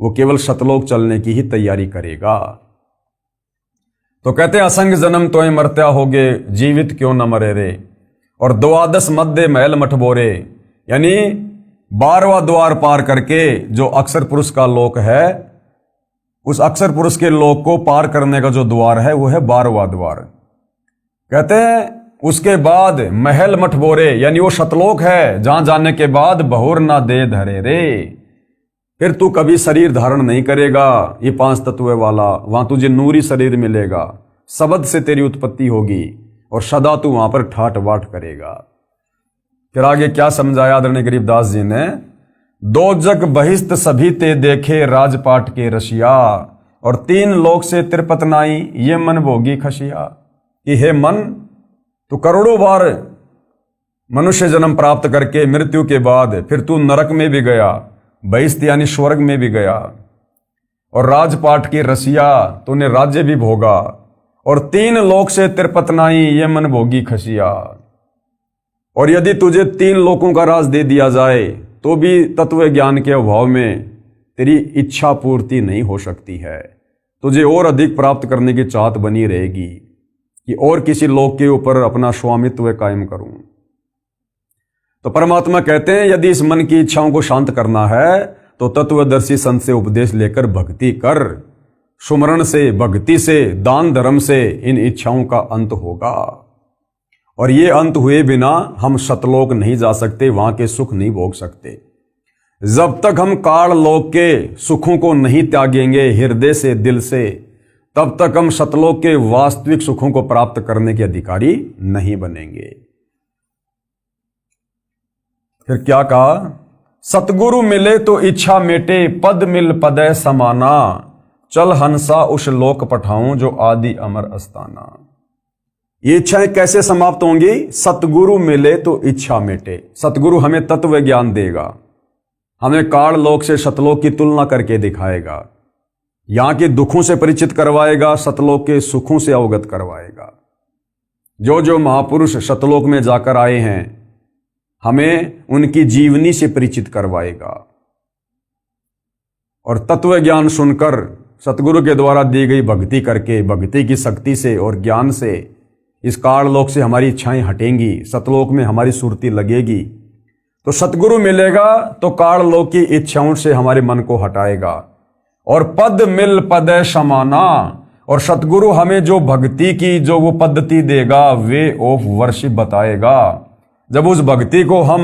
वो केवल सतलोक चलने की ही तैयारी करेगा। तो कहते हैं असंग जन्म तोय मरत्या होगे, जीवित क्यों न मरे रे। और द्वादश मध्य महल मठबोरे, यानी 12वां द्वार पार करके जो अक्षर पुरुष का लोक है, उस अक्षर पुरुष के लोक को पार करने का जो द्वार है वो है 12वां द्वार। कहते हैं उसके बाद महल मठबोरे, यानी वो सतलोक है जहां जाने के बाद बहुर ना दे धरे रे। फिर तू कभी शरीर धारण नहीं करेगा, ये 5 तत्व वाला, वहां तुझे नूरी शरीर मिलेगा, शब्द से तेरी उत्पत्ति होगी और सदा तू वहां पर ठाट बाट करेगा। फिर आगे क्या समझाया आदरणीय गरीबदास जी ने, दो जग बहिस्त सभी ते देखे राजपाट के रशिया, और 3 लोक से तिरपत नाई ये मन भोगी खशिया। कि हे मन, तू करोड़ों बार मनुष्य जन्म प्राप्त करके मृत्यु के बाद फिर तू नरक में भी गया, बहिस्त यानी स्वर्ग में भी गया, और राजपाट की रसिया, तूने राज्य भी भोगा, और 3 लोक से तिरपत नाई ये मन भोगी खशिया। और यदि तुझे 3 लोकों का राज दे दिया जाए तो भी तत्व ज्ञान के अभाव में तेरी इच्छा पूर्ति नहीं हो सकती है, तुझे और अधिक प्राप्त करने की चाहत बनी रहेगी कि और किसी लोक के ऊपर अपना स्वामित्व कायम करूं। तो परमात्मा कहते हैं यदि इस मन की इच्छाओं को शांत करना है तो तत्वदर्शी संत से उपदेश लेकर भक्ति कर। सुमरण से, भक्ति से, दान धर्म से इन इच्छाओं का अंत होगा, और ये अंत हुए बिना हम सतलोक नहीं जा सकते, वहां के सुख नहीं भोग सकते। जब तक हम काल लोक के सुखों को नहीं त्यागेंगे हृदय से, दिल से, तब तक हम सतलोक के वास्तविक सुखों को प्राप्त करने के अधिकारी नहीं बनेंगे। फिर क्या कहा, सतगुरु मिले तो इच्छा मेटे, पद मिल पदय समाना, चल हंसा उस लोक पठाऊं जो आदि अमर अस्ताना। ये इच्छाएं कैसे समाप्त होंगी? सतगुरु मिले तो इच्छा मेटे। सतगुरु हमें तत्व ज्ञान देगा, हमें काल लोक से सतलोक की तुलना करके दिखाएगा, यहां के दुखों से परिचित करवाएगा, सतलोक के सुखों से अवगत करवाएगा। जो जो महापुरुष सतलोक में जाकर आए हैं हमें उनकी जीवनी से परिचित करवाएगा, और तत्व ज्ञान सुनकर सतगुरु के द्वारा दी गई भक्ति करके, भक्ति की शक्ति से और ज्ञान से इस काल लोक से हमारी इच्छाएं हटेंगी, सतलोक में हमारी सुरती लगेगी। तो सतगुरु मिलेगा तो काल लोक की इच्छाओं से हमारे मन को हटाएगा, और पद मिल पदय समाना, और सतगुरु हमें जो भक्ति की जो वो पद्धति देगा, वे ऑफ वर्शिप बताएगा। जब उस भक्ति को हम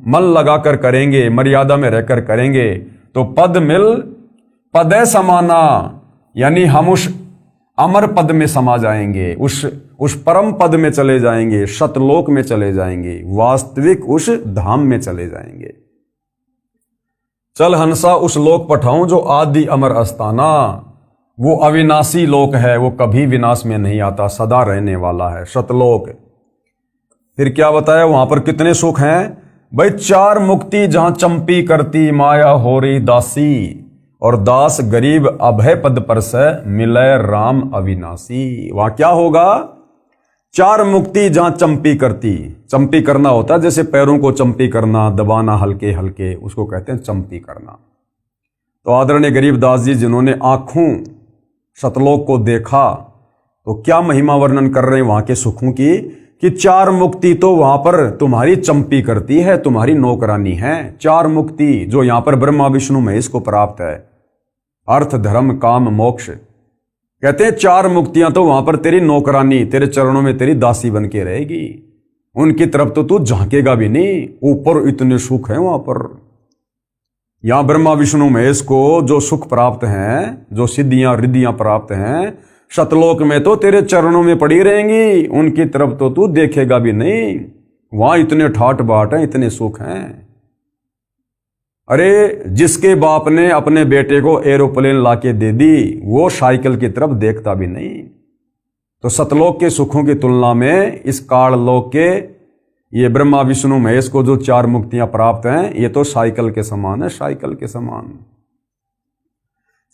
मन लगाकर करेंगे, मर्यादा में रहकर करेंगे, तो पद मिल पदय समाना, यानी हम उस अमर पद में समा जाएंगे, उस परम पद में चले जाएंगे, सतलोक में चले जाएंगे, वास्तविक उस धाम में चले जाएंगे। चल हंसा उस लोक पठाऊं जो आदि अमर अस्ताना, वो अविनाशी लोक है, वो कभी विनाश में नहीं आता, सदा रहने वाला है, सतलोक। फिर क्या बताया वहां पर कितने सुख हैं? भाई 4 मुक्ति जहां चंपी करती माया हो रही दासी, और दास गरीब अभय पद पर से मिलय राम अविनाशी। वहां क्या होगा? 4 मुक्ति जहां चंपी करती, चंपी करना होता है जैसे पैरों को चंपी करना, दबाना हल्के हल्के, उसको कहते हैं चंपी करना। तो आदरणीय गरीबदास जी जिन्होंने आंखों सतलोक को देखा, तो क्या महिमा वर्णन कर रहे हैं वहां के सुखों की, कि 4 मुक्ति तो वहां पर तुम्हारी चंपी करती है, तुम्हारी नौकरानी है। 4 मुक्ति जो यहां पर ब्रह्मा विष्णु महेश को प्राप्त है, अर्थ धर्म काम मोक्ष, कहते हैं 4 मुक्तियां तो वहां पर तेरी नौकरानी, तेरे चरणों में तेरी दासी बन के रहेगी, उनकी तरफ तो तू झांकेगा भी नहीं। ऊपर इतने सुख हैं वहां पर। यहां ब्रह्मा विष्णु महेश को जो सुख प्राप्त हैं, जो सिद्धियां रिद्धियां प्राप्त हैं, सतलोक में तो तेरे चरणों में पड़ी रहेंगी, उनकी तरफ तो तू देखेगा भी नहीं। वहां इतने ठाट बाट हैं, इतने सुख हैं। अरे जिसके बाप ने अपने बेटे को एरोप्लेन लाके दे दी, वो साइकिल की तरफ देखता भी नहीं। तो सतलोक के सुखों की तुलना में इस काल लोक के ये ब्रह्मा विष्णु महेश को जो 4 मुक्तियां प्राप्त हैं, ये तो साइकिल के समान है, साइकिल के समान।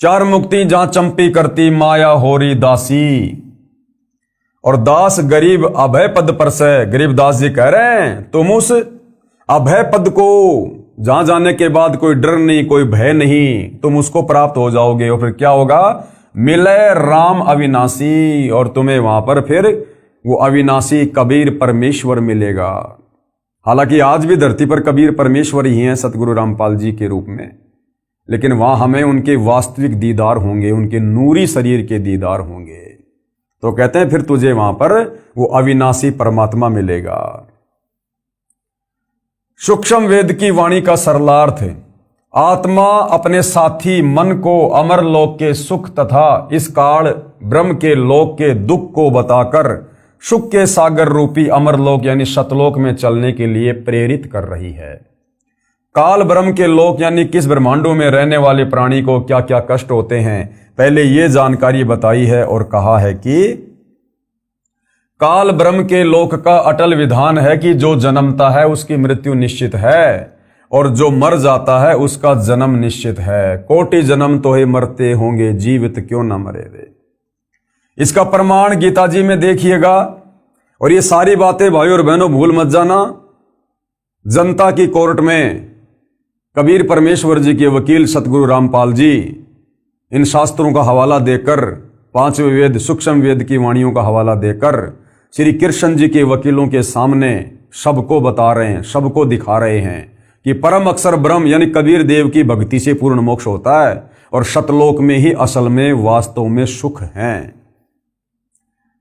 4 मुक्ति जहां चंपी करती माया होरी दासी, और दास गरीब अभय पद पर से। गरीब दास जी कह रहे हैं तुम उस अभय पद को, जहां जाने के बाद कोई डर नहीं, कोई भय नहीं, तुम उसको प्राप्त हो जाओगे। और फिर क्या होगा? मिले राम अविनाशी, और तुम्हें वहां पर फिर वो अविनाशी कबीर परमेश्वर मिलेगा। हालांकि आज भी धरती पर कबीर परमेश्वर ही हैं सतगुरु रामपाल जी के रूप में, लेकिन वहां हमें उनके वास्तविक दीदार होंगे, उनके नूरी शरीर के दीदार होंगे। तो कहते हैं फिर तुझे वहां पर वो अविनाशी परमात्मा मिलेगा। सूक्ष्म वेद की वाणी का सरलार्थ है, आत्मा अपने साथी मन को अमर लोक के सुख तथा इस काल ब्रह्म के लोक के दुख को बताकर सुख के सागर रूपी अमर लोक यानी सतलोक में चलने के लिए प्रेरित कर रही है। काल ब्रह्म के लोक यानी किस ब्रह्मांडों में रहने वाले प्राणी को क्या क्या कष्ट होते हैं, पहले ये जानकारी बताई है और कहा है कि काल ब्रह्म के लोक का अटल विधान है कि जो जन्मता है उसकी मृत्यु निश्चित है, और जो मर जाता है उसका जन्म निश्चित है। कोटि जन्म तो ही मरते होंगे, जीवित क्यों न मरे रे। इसका प्रमाण गीता जी में देखिएगा। और ये सारी बातें भाई और बहनों भूल मत जाना। जनता की कोर्ट में कबीर परमेश्वर जी के वकील सतगुरु रामपाल जी इन शास्त्रों का हवाला देकर, 5वें वेद सूक्ष्म वेद की वाणियों का हवाला देकर श्री कृष्ण जी के वकीलों के सामने सबको बता रहे हैं, सबको दिखा रहे हैं कि परम अक्षर ब्रह्म यानी कबीर देव की भक्ति से पूर्ण मोक्ष होता है, और सतलोक में ही असल में वास्तव में सुख है।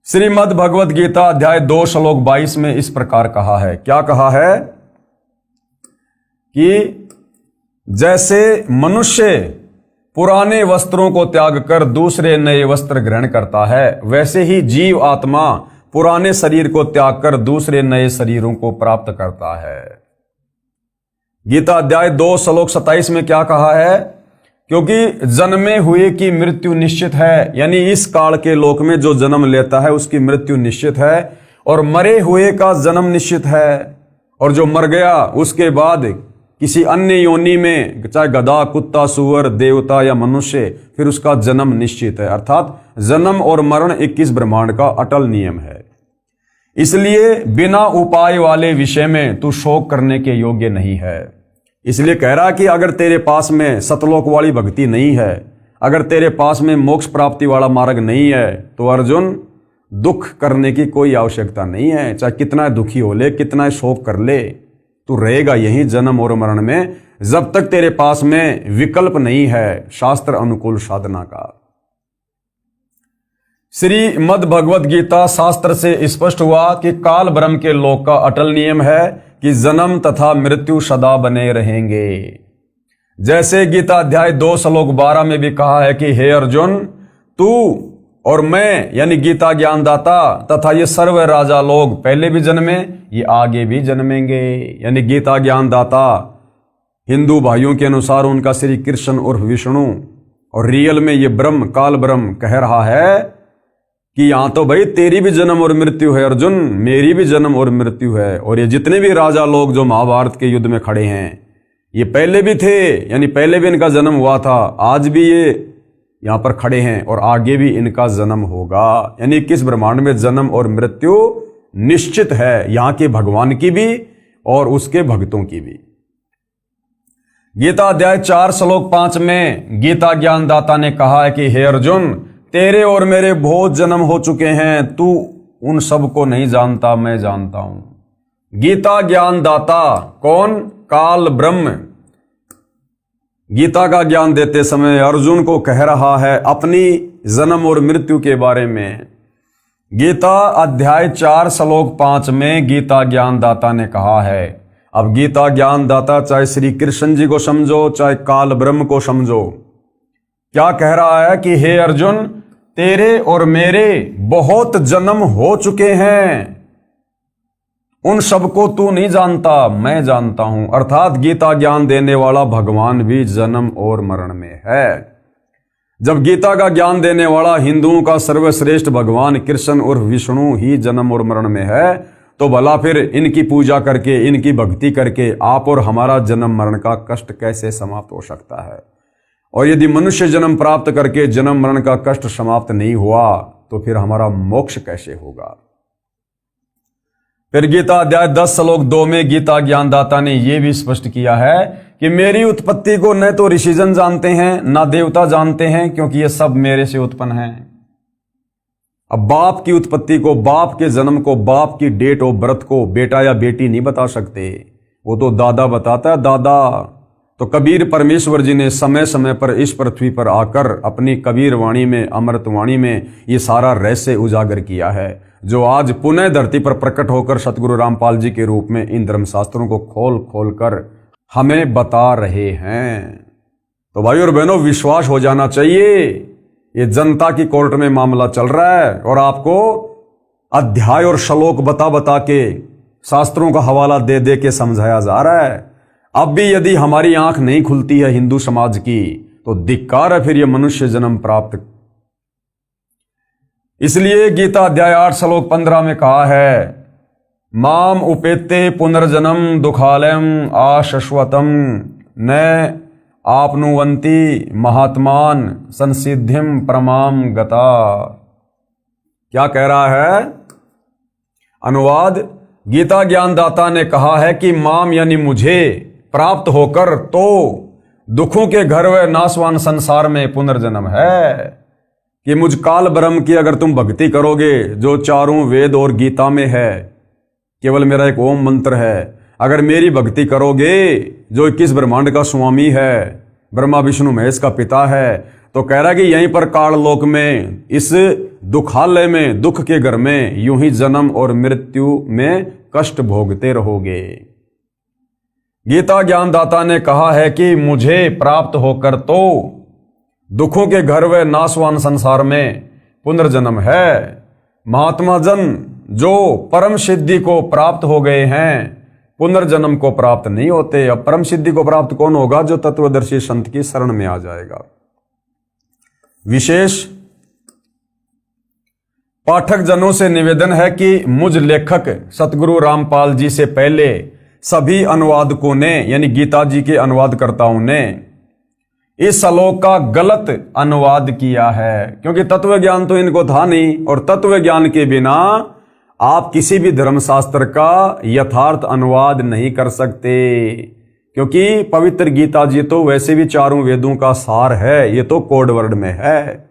श्रीमद् भगवद गीता अध्याय 2 श्लोक 22 में इस प्रकार कहा है। क्या कहा है? कि जैसे मनुष्य पुराने वस्त्रों को त्याग कर दूसरे नए वस्त्र ग्रहण करता है, वैसे ही जीव आत्मा पुराने शरीर को त्याग कर दूसरे नए शरीरों को प्राप्त करता है। गीता अध्याय 2 श्लोक 27 में क्या कहा है? क्योंकि जन्मे हुए की मृत्यु निश्चित है, यानी इस काल के लोक में जो जन्म लेता है उसकी मृत्यु निश्चित है, और मरे हुए का जन्म निश्चित है, और जो मर गया उसके बाद किसी अन्य योनि में, चाहे गधा, कुत्ता, सुअर, देवता या मनुष्य, फिर उसका जन्म निश्चित है। अर्थात जन्म और मरण 21 ब्रह्मांड का अटल नियम है। इसलिए बिना उपाय वाले विषय में तू शोक करने के योग्य नहीं है। इसलिए कह रहा कि अगर तेरे पास में सतलोक वाली भक्ति नहीं है, अगर तेरे पास में मोक्ष प्राप्ति वाला मार्ग नहीं है, तो अर्जुन दुख करने की कोई आवश्यकता नहीं है। चाहे कितना दुखी हो ले, कितना शोक कर ले, तू रहेगा यही जन्म और मरण में, जब तक तेरे पास में विकल्प नहीं है शास्त्र अनुकूल साधना का। श्रीमद् भगवद गीता शास्त्र से स्पष्ट हुआ कि काल ब्रह्म के लोक का अटल नियम है कि जन्म तथा मृत्यु सदा बने रहेंगे। जैसे गीता अध्याय 2 श्लोक 12 में भी कहा है कि हे अर्जुन, तू और मैं यानी गीता ज्ञानदाता तथा ये सर्व राजा लोग पहले भी जन्मे, ये आगे भी जन्मेंगे। यानी गीता ज्ञानदाता हिंदू भाइयों के अनुसार उनका श्री कृष्ण और विष्णु, और रियल में ये ब्रह्म, काल ब्रह्म कह रहा है कि यहां तो भाई तेरी भी जन्म और मृत्यु है अर्जुन, मेरी भी जन्म और मृत्यु है। और ये जितने भी राजा लोग जो महाभारत के युद्ध में खड़े हैं, ये पहले भी थे, यानी पहले भी इनका जन्म हुआ था, आज भी ये यहां पर खड़े हैं और आगे भी इनका जन्म होगा। यानी किस ब्रह्मांड में जन्म और मृत्यु निश्चित है, यहां के भगवान की भी और उसके भक्तों की भी। गीता अध्याय 4 श्लोक 5 में गीता ज्ञानदाता ने कहा है कि हे अर्जुन, तेरे और मेरे बहुत जन्म हो चुके हैं, तू उन सब को नहीं जानता, मैं जानता हूं। गीता ज्ञानदाता कौन? काल ब्रह्म। गीता का ज्ञान देते समय अर्जुन को कह रहा है अपनी जन्म और मृत्यु के बारे में। गीता अध्याय 4 श्लोक 5 में गीता ज्ञानदाता ने कहा है। अब गीता ज्ञानदाता चाहे श्री कृष्ण जी को समझो चाहे काल ब्रह्म को समझो, क्या कह रहा है कि हे अर्जुन, तेरे और मेरे बहुत जन्म हो चुके हैं, उन सबको तू नहीं जानता, मैं जानता हूं। अर्थात गीता ज्ञान देने वाला भगवान भी जन्म और मरण में है। जब गीता का ज्ञान देने वाला हिंदुओं का सर्वश्रेष्ठ भगवान कृष्ण और विष्णु ही जन्म और मरण में है, तो भला फिर इनकी पूजा करके इनकी भक्ति करके आप और हमारा जन्म मरण का कष्ट कैसे समाप्त हो सकता है? और यदि मनुष्य जन्म प्राप्त करके जन्म मरण का कष्ट समाप्त नहीं हुआ तो फिर हमारा मोक्ष कैसे होगा? फिर गीता अध्याय 10 श्लोक 2 में गीता ज्ञानदाता ने यह भी स्पष्ट किया है कि मेरी उत्पत्ति को न तो ऋषिजन जानते हैं न देवता जानते हैं, क्योंकि ये सब मेरे से उत्पन्न हैं। अब बाप की उत्पत्ति को, बाप के जन्म को, बाप की डेट ऑफ बर्थ को बेटा या बेटी नहीं बता सकते, वो तो दादा बताता है, दादा। तो कबीर परमेश्वर जी ने समय समय पर इस पृथ्वी पर आकर अपनी कबीर वाणी में, अमृत वाणी में ये सारा रहस्य उजागर किया है, जो आज पुनः धरती पर प्रकट होकर सतगुरु रामपाल जी के रूप में इन धर्मशास्त्रों को खोल खोल कर हमें बता रहे हैं। तो भाई और बहनों, विश्वास हो जाना चाहिए। ये जनता की कोर्ट में मामला चल रहा है और आपको अध्याय और श्लोक बता बता के, शास्त्रों का हवाला दे दे के समझाया जा रहा है। अब भी यदि हमारी आंख नहीं खुलती है हिंदू समाज की, तो धिक्कार है फिर ये मनुष्य जन्म प्राप्त। इसलिए गीता अध्याय 8 श्लोक 15 में कहा है, माम उपेते पुनर्जन्म दुखालयम आशश्वतम न आपनुवंती महात्मान संसिद्धिम परमाम गता। क्या कह रहा है? अनुवाद, गीता ज्ञानदाता ने कहा है कि माम यानी मुझे प्राप्त होकर तो दुखों के घर व नाशवान संसार में पुनर्जन्म है, कि मुझ काल ब्रह्म की अगर तुम भक्ति करोगे, जो चारों वेद और गीता में है, केवल मेरा एक ओम मंत्र है, अगर मेरी भक्ति करोगे, जो 21 ब्रह्मांड का स्वामी है, ब्रह्मा विष्णु महेश का पिता है, तो कह रहा है कि यहीं पर काल लोक में, इस दुखालय में, दुख के घर में यूं ही जन्म और मृत्यु में कष्ट भोगते रहोगे। गीता ज्ञानदाता ने कहा है कि मुझे प्राप्त होकर तो दुखों के घर व नाशवान संसार में पुनर्जन्म है। महात्मा जन जो परम सिद्धि को प्राप्त हो गए हैं, पुनर्जन्म को प्राप्त नहीं होते। अब परम सिद्धि को प्राप्त कौन होगा? जो तत्वदर्शी संत की शरण में आ जाएगा। विशेष पाठक जनों से निवेदन है कि मुझ लेखक सतगुरु रामपाल जी से पहले सभी अनुवादकों ने, यानी गीता जी के अनुवादकर्ताओं ने, इस श्लोक का गलत अनुवाद किया है, क्योंकि तत्व ज्ञान तो इनको था नहीं, और तत्व ज्ञान के बिना आप किसी भी धर्मशास्त्र का यथार्थ अनुवाद नहीं कर सकते। क्योंकि पवित्र गीता जी तो वैसे भी चारों वेदों का सार है, ये तो कोड वर्ड में है।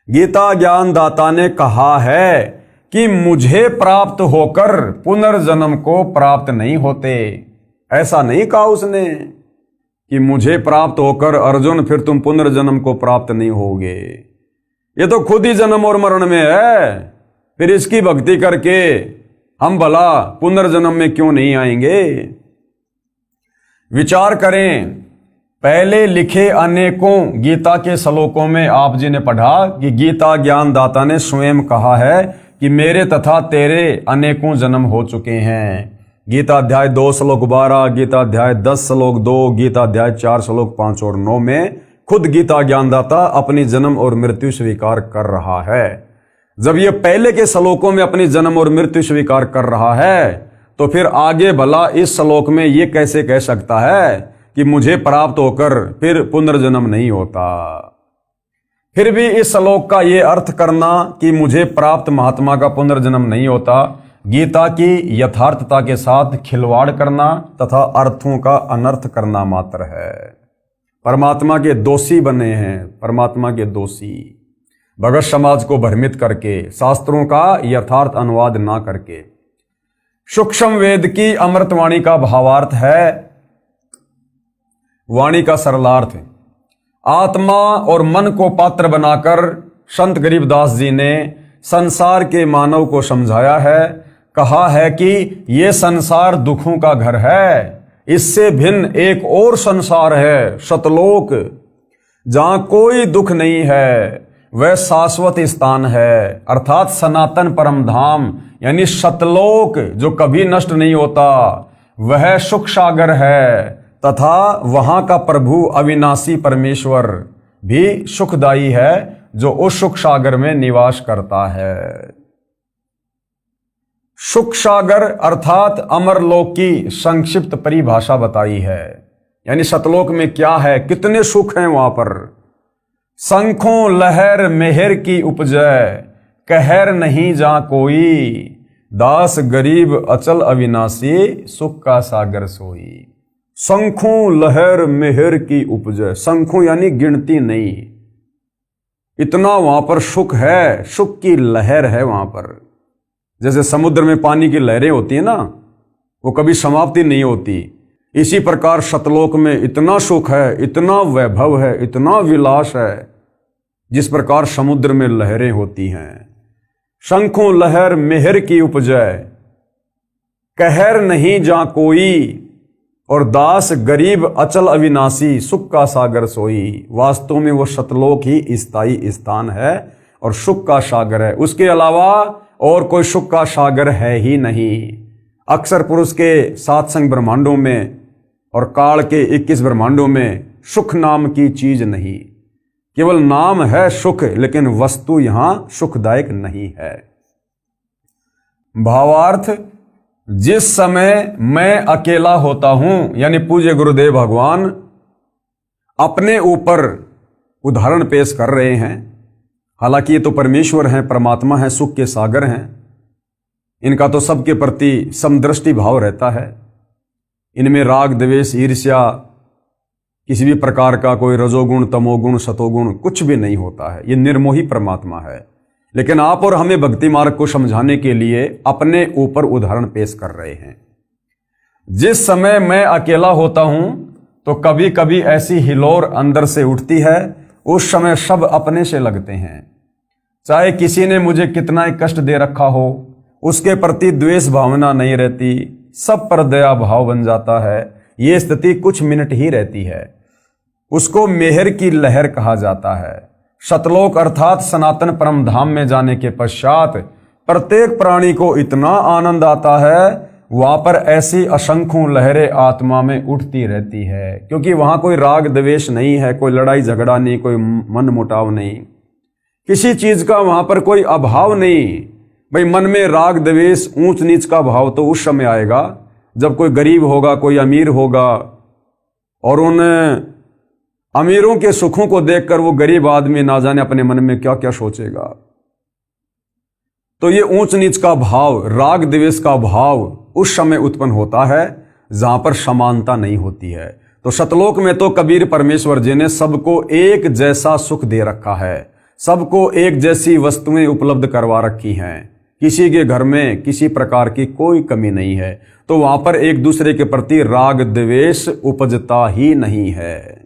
गीता ज्ञानदाता ने कहा है कि मुझे प्राप्त होकर पुनर्जन्म को प्राप्त नहीं होते। ऐसा नहीं कहा उसने कि मुझे प्राप्त होकर अर्जुन फिर तुम पुनर्जन्म को प्राप्त नहीं होगे। ये तो खुद ही जन्म और मरण में है, फिर इसकी भक्ति करके हम भला पुनर्जन्म में क्यों नहीं आएंगे? विचार करें, पहले लिखे अनेकों गीता के श्लोकों में आप जी ने पढ़ा कि गीता ज्ञानदाता ने स्वयं कहा है कि मेरे तथा तेरे अनेकों जन्म हो चुके हैं। गीता अध्याय 2 श्लोक 12, गीता अध्याय 10 श्लोक 2, गीता अध्याय 4 श्लोक 5 और 9 में खुद गीता ज्ञानदाता अपनी जन्म और मृत्यु स्वीकार कर रहा है। जब ये पहले के श्लोकों में अपनी जन्म और मृत्यु स्वीकार कर रहा है, तो फिर आगे भला इस श्लोक में ये कैसे कह सकता है कि मुझे प्राप्त होकर फिर पुनर्जन्म नहीं होता? फिर भी इस श्लोक का ये अर्थ करना कि मुझे प्राप्त महात्मा का पुनर्जन्म नहीं होता, गीता की यथार्थता के साथ खिलवाड़ करना तथा अर्थों का अनर्थ करना मात्र है। परमात्मा के दोषी बने हैं, परमात्मा के दोषी, भगत समाज को भ्रमित करके, शास्त्रों का यथार्थ अनुवाद ना करके। सूक्ष्म वेद की अमृतवाणी का भावार्थ है, वाणी का सरलार्थ। आत्मा और मन को पात्र बनाकर संत गरीबदास जी ने संसार के मानव को समझाया है। कहा है कि ये संसार दुखों का घर है, इससे भिन्न एक और संसार है, सतलोक, जहां कोई दुख नहीं है, वह शाश्वत स्थान है, अर्थात सनातन परम धाम यानी सतलोक जो कभी नष्ट नहीं होता, वह सुख सागर है। तथा वहां का प्रभु अविनाशी परमेश्वर भी सुखदायी है, जो उस सुख सागर में निवास करता है। सुख सागर अर्थात अमरलोक की संक्षिप्त परिभाषा बताई है। यानी सतलोक में क्या है, कितने सुख हैं वहां पर। शंखों लहर मेहर की उपजय, कहर नहीं जा कोई, दास गरीब अचल अविनाशी, सुख का सागर सोई। शंखों लहर मेहर की उपजय, शंखों यानी गिनती नहीं, इतना वहां पर सुख है, सुख की लहर है वहां पर। जैसे समुद्र में पानी की लहरें होती है ना, वो कभी समाप्ति नहीं होती। इसी प्रकार सतलोक में इतना सुख है, इतना वैभव है, इतना विलास है, जिस प्रकार समुद्र में लहरें होती हैं। शंखों लहर मेहर की उपजय, कहर नहीं जा कोई, और दास गरीब अचल अविनाशी, सुख का सागर सोई। वास्तव में वो सतलोक ही स्थायी स्थान है और सुख का सागर है। उसके अलावा और कोई सुख का सागर है ही नहीं। अक्षर पुरुष के 7 संग ब्रह्मांडों में और काल के 21 ब्रह्मांडों में सुख नाम की चीज नहीं। केवल नाम है सुख, लेकिन वस्तु यहां सुखदायक नहीं है। भावार्थ, जिस समय मैं अकेला होता हूं, यानी पूज्य गुरुदेव भगवान अपने ऊपर उदाहरण पेश कर रहे हैं। हालांकि ये तो परमेश्वर हैं, परमात्मा हैं, सुख के सागर हैं, इनका तो सबके प्रति समदृष्टि भाव रहता है। इनमें राग द्वेष ईर्ष्या किसी भी प्रकार का कोई रजोगुण तमोगुण सतोगुण कुछ भी नहीं होता है। ये निर्मोही परमात्मा है। लेकिन आप और हमें भक्ति मार्ग को समझाने के लिए अपने ऊपर उदाहरण पेश कर रहे हैं। जिस समय मैं अकेला होता हूं तो कभी कभी ऐसी हिलोर अंदर से उठती है, उस समय सब अपने से लगते हैं। चाहे किसी ने मुझे कितना ही कष्ट दे रखा हो, उसके प्रति द्वेष भावना नहीं रहती, सब पर दया भाव बन जाता है। ये स्थिति कुछ मिनट ही रहती है। उसको मेहर की लहर कहा जाता है। सतलोक अर्थात सनातन परम धाम में जाने के पश्चात प्रत्येक प्राणी को इतना आनंद आता है, वहां पर ऐसी असंख्यों लहरें आत्मा में उठती रहती है, क्योंकि वहां कोई राग द्वेष नहीं है, कोई लड़ाई झगड़ा नहीं, कोई मन मुटाव नहीं, किसी चीज का वहां पर कोई अभाव नहीं। भाई मन में राग द्वेष ऊंच नीच का भाव तो उस समय आएगा जब कोई गरीब होगा, कोई अमीर होगा, और उन अमीरों के सुखों को देखकर वो गरीब आदमी ना जाने अपने मन में क्या क्या सोचेगा। तो ये ऊंच नीच का भाव, राग द्वेष का भाव उस समय उत्पन्न होता है जहां पर समानता नहीं होती है। तो सतलोक में तो कबीर परमेश्वर जी ने सबको एक जैसा सुख दे रखा है, सबको एक जैसी वस्तुएं उपलब्ध करवा रखी हैं, किसी के घर में किसी प्रकार की कोई कमी नहीं है। तो वहां पर एक दूसरे के प्रति राग द्वेष उपजता ही नहीं है।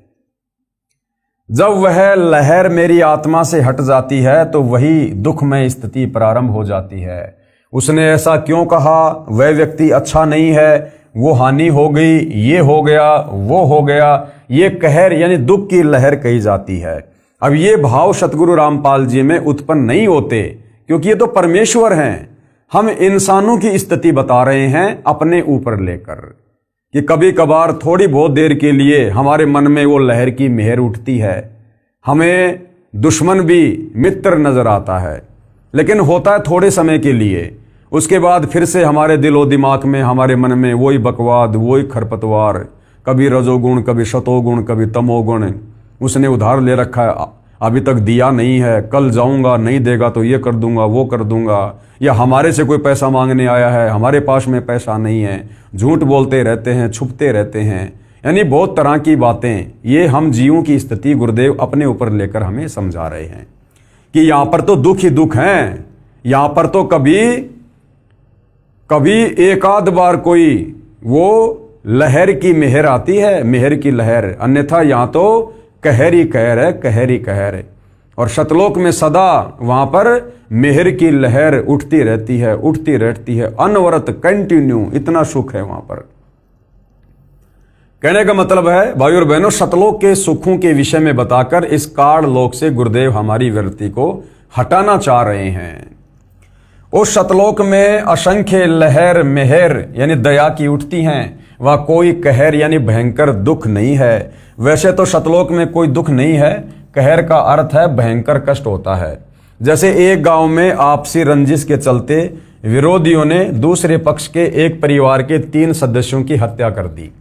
जब वह लहर मेरी आत्मा से हट जाती है तो वही दुखमय स्थिति प्रारंभ हो जाती है। उसने ऐसा क्यों कहा, वह व्यक्ति अच्छा नहीं है, वो हानि हो गई, ये हो गया, वो हो गया, ये कहर यानी दुख की लहर कही जाती है। अब ये भाव सतगुरु रामपाल जी में उत्पन्न नहीं होते, क्योंकि ये तो परमेश्वर हैं। हम इंसानों की स्थिति बता रहे हैं अपने ऊपर लेकर, कि कभी कभार थोड़ी बहुत देर के लिए हमारे मन में वो लहर की मेहर उठती है, हमें दुश्मन भी मित्र नजर आता है, लेकिन होता है थोड़े समय के लिए। उसके बाद फिर से हमारे दिलो दिमाग में, हमारे मन में वही बकवाद, वही खरपतवार, कभी रजोगुण, कभी शतोगुण, कभी तमोगुण। उसने उधार ले रखा है, अभी तक दिया नहीं है, कल जाऊंगा, नहीं देगा तो ये कर दूंगा, वो कर दूंगा, या हमारे से कोई पैसा मांगने आया है, हमारे पास में पैसा नहीं है, झूठ बोलते रहते हैं, छुपते रहते हैं, यानी बहुत तरह की बातें। ये हम जीवों की स्थिति गुरुदेव अपने ऊपर लेकर हमें समझा रहे हैं कि यहां पर तो दुख ही दुख हैं। यहां पर तो कभी एक आध बार कोई वो लहर की मेहर आती है, मेहर की लहर, अन्यथा यहाँ तो कहर ही कहर है, कहर ही कहर है। और सतलोक में सदा वहां पर मेहर की लहर उठती रहती है, उठती रहती है, अनवरत, कंटिन्यू, इतना सुख है वहां पर। कहने का मतलब है भाई और बहनों, सतलोक के सुखों के विषय में बताकर इस काल लोक से गुरुदेव हमारी वृत्ति को हटाना चाह रहे हैं। उस सतलोक में असंख्य लहर मेहर यानी दया की उठती हैं, वहां कोई कहर यानी भयंकर दुख नहीं है। वैसे तो सतलोक में कोई दुख नहीं है, कहर का अर्थ है भयंकर कष्ट होता है। जैसे एक गांव में आपसी रंजिश के चलते विरोधियों ने दूसरे पक्ष के एक परिवार के 3 सदस्यों की हत्या कर दी।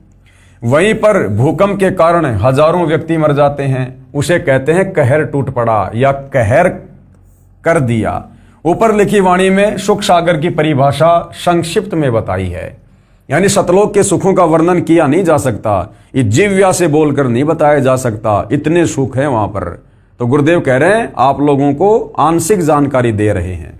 वहीं पर भूकंप के कारण हजारों व्यक्ति मर जाते हैं, उसे कहते हैं कहर टूट पड़ा या कहर कर दिया। ऊपर लिखी वाणी में सुख सागर की परिभाषा संक्षिप्त में बताई है, यानी सतलोक के सुखों का वर्णन किया नहीं जा सकता, ये जिव्या से बोलकर नहीं बताया जा सकता, इतने सुख हैं वहां पर। तो गुरुदेव कह रहे हैं आप लोगों को आंशिक जानकारी दे रहे हैं।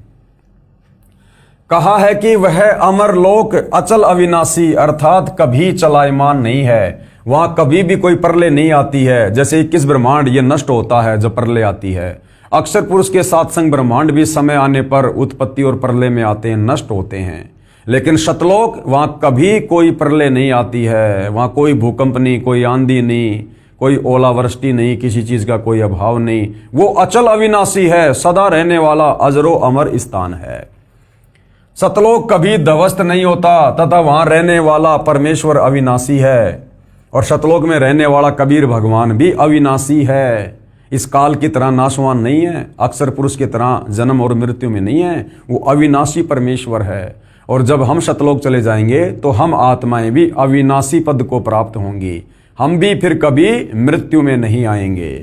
कहा है कि वह अमर लोक अचल अविनाशी अर्थात कभी चलायमान नहीं है, वहां कभी भी कोई प्रलय नहीं आती है। जैसे 21 ब्रह्मांड ये नष्ट होता है जब प्रलय आती है, अक्षर पुरुष के साथ संग ब्रह्मांड भी समय आने पर उत्पत्ति और प्रलय में आते हैं, नष्ट होते हैं। लेकिन सतलोक वहां कभी कोई प्रलय नहीं आती है, वहां कोई भूकंप नहीं, कोई आंधी नहीं, कोई ओलावृष्टि नहीं, किसी चीज का कोई अभाव नहीं। वो अचल अविनाशी है, सदा रहने वाला अजरो अमर स्थान है। सतलोक कभी ध्वस्त नहीं होता तथा वहां रहने वाला परमेश्वर अविनाशी है। और सतलोक में रहने वाला कबीर भगवान भी अविनाशी है, इस काल की तरह नाशवान नहीं है, अक्षर पुरुष की तरह जन्म और मृत्यु में नहीं है, वो अविनाशी परमेश्वर है। और जब हम सतलोक चले जाएंगे तो हम आत्माएं भी अविनाशी पद को प्राप्त होंगी, हम भी फिर कभी मृत्यु में नहीं आएंगे।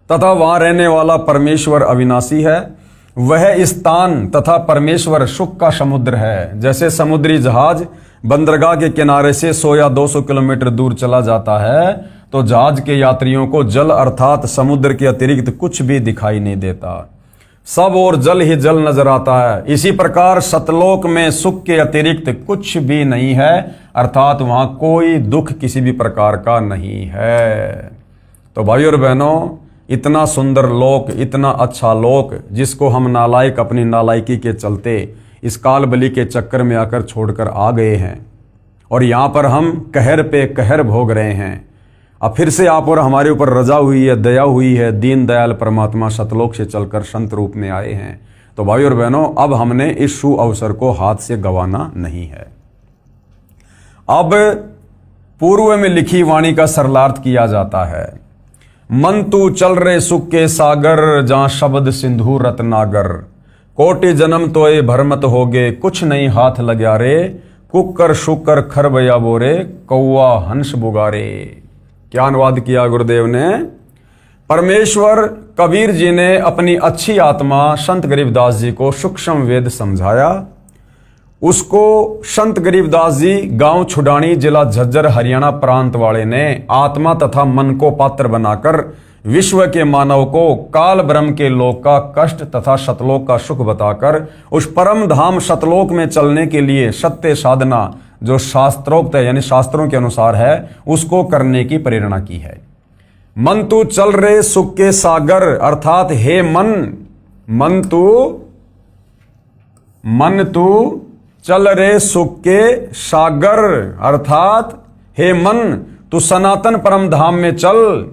तथा वहां रहने वाला परमेश्वर अविनाशी है। वह स्थान तथा परमेश्वर सुख का समुद्र है। जैसे समुद्री जहाज बंदरगाह के किनारे से 100 या 200 किलोमीटर दूर चला जाता है तो जहाज के यात्रियों को जल अर्थात समुद्र के अतिरिक्त कुछ भी दिखाई नहीं देता, सब और जल ही जल नजर आता है। इसी प्रकार सतलोक में सुख के अतिरिक्त कुछ भी नहीं है, अर्थात वहां कोई दुख किसी भी प्रकार का नहीं है। तो भाई और बहनों, इतना सुंदर लोक, इतना अच्छा लोक, जिसको हम नालायक अपनी नालायकी के चलते इस काल बलि के चक्कर में आकर छोड़कर आ गए हैं और यहां पर हम कहर पे कहर भोग रहे हैं। अब फिर से आप और हमारे ऊपर रजा हुई है, दया हुई है, दीन दयाल परमात्मा सतलोक से चलकर संत रूप में आए हैं। तो भाई और बहनों, अब हमने इस शु अवसर को हाथ से गंवाना नहीं है। अब पूर्व में लिखी वाणी का सरलार्थ किया जाता है। मन तू चल रे सुख के सागर, जहां शब्द सिंधु रत्नागर, कोटि जन्म तोए भरमत होगे, कुछ नहीं हाथ लग्या रे, कुकर शुकर खरबया बोरे, कौआ हंस बुगारे। क्या अनुवाद किया गुरुदेव ने? परमेश्वर कबीर जी ने अपनी अच्छी आत्मा संत गरीबदास जी को सूक्ष्म वेद समझाया। उसको संत गरीबदास जी गांव छुडानी जिला झज्जर हरियाणा प्रांत वाले ने आत्मा तथा मन को पात्र बनाकर विश्व के मानव को काल ब्रह्म के लोक का कष्ट तथा सतलोक का सुख बताकर उस परम धाम सतलोक में चलने के लिए सत्य साधना जो शास्त्रोक्त है यानी शास्त्रों के अनुसार है उसको करने की प्रेरणा की है। मन तू चल रे सुख के सागर अर्थात हे मन तू चल रे सुख के सागर अर्थात हे मन तू सनातन परम धाम में चल।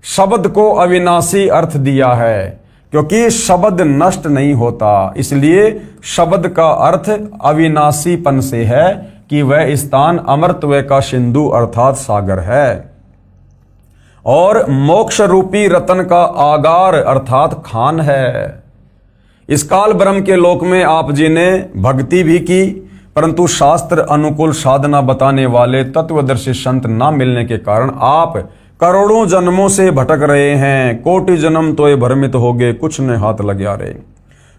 शब्द को अविनाशी अर्थ दिया है क्योंकि शब्द नष्ट नहीं होता, इसलिए शब्द का अर्थ अविनाशीपन से है कि वह स्थान अमरत्व का सिंधु अर्थात सागर है और मोक्ष रूपी रतन का आगार अर्थात खान है। इस काल ब्रह्म के लोक में आप जी ने भक्ति भी की, परंतु शास्त्र अनुकूल साधना बताने वाले तत्वदर्शी संत न मिलने के कारण आप करोड़ों जन्मों से भटक रहे हैं। कोटि जन्म तोए भ्रमित होगे, कुछ ने हाथ लग्या रे।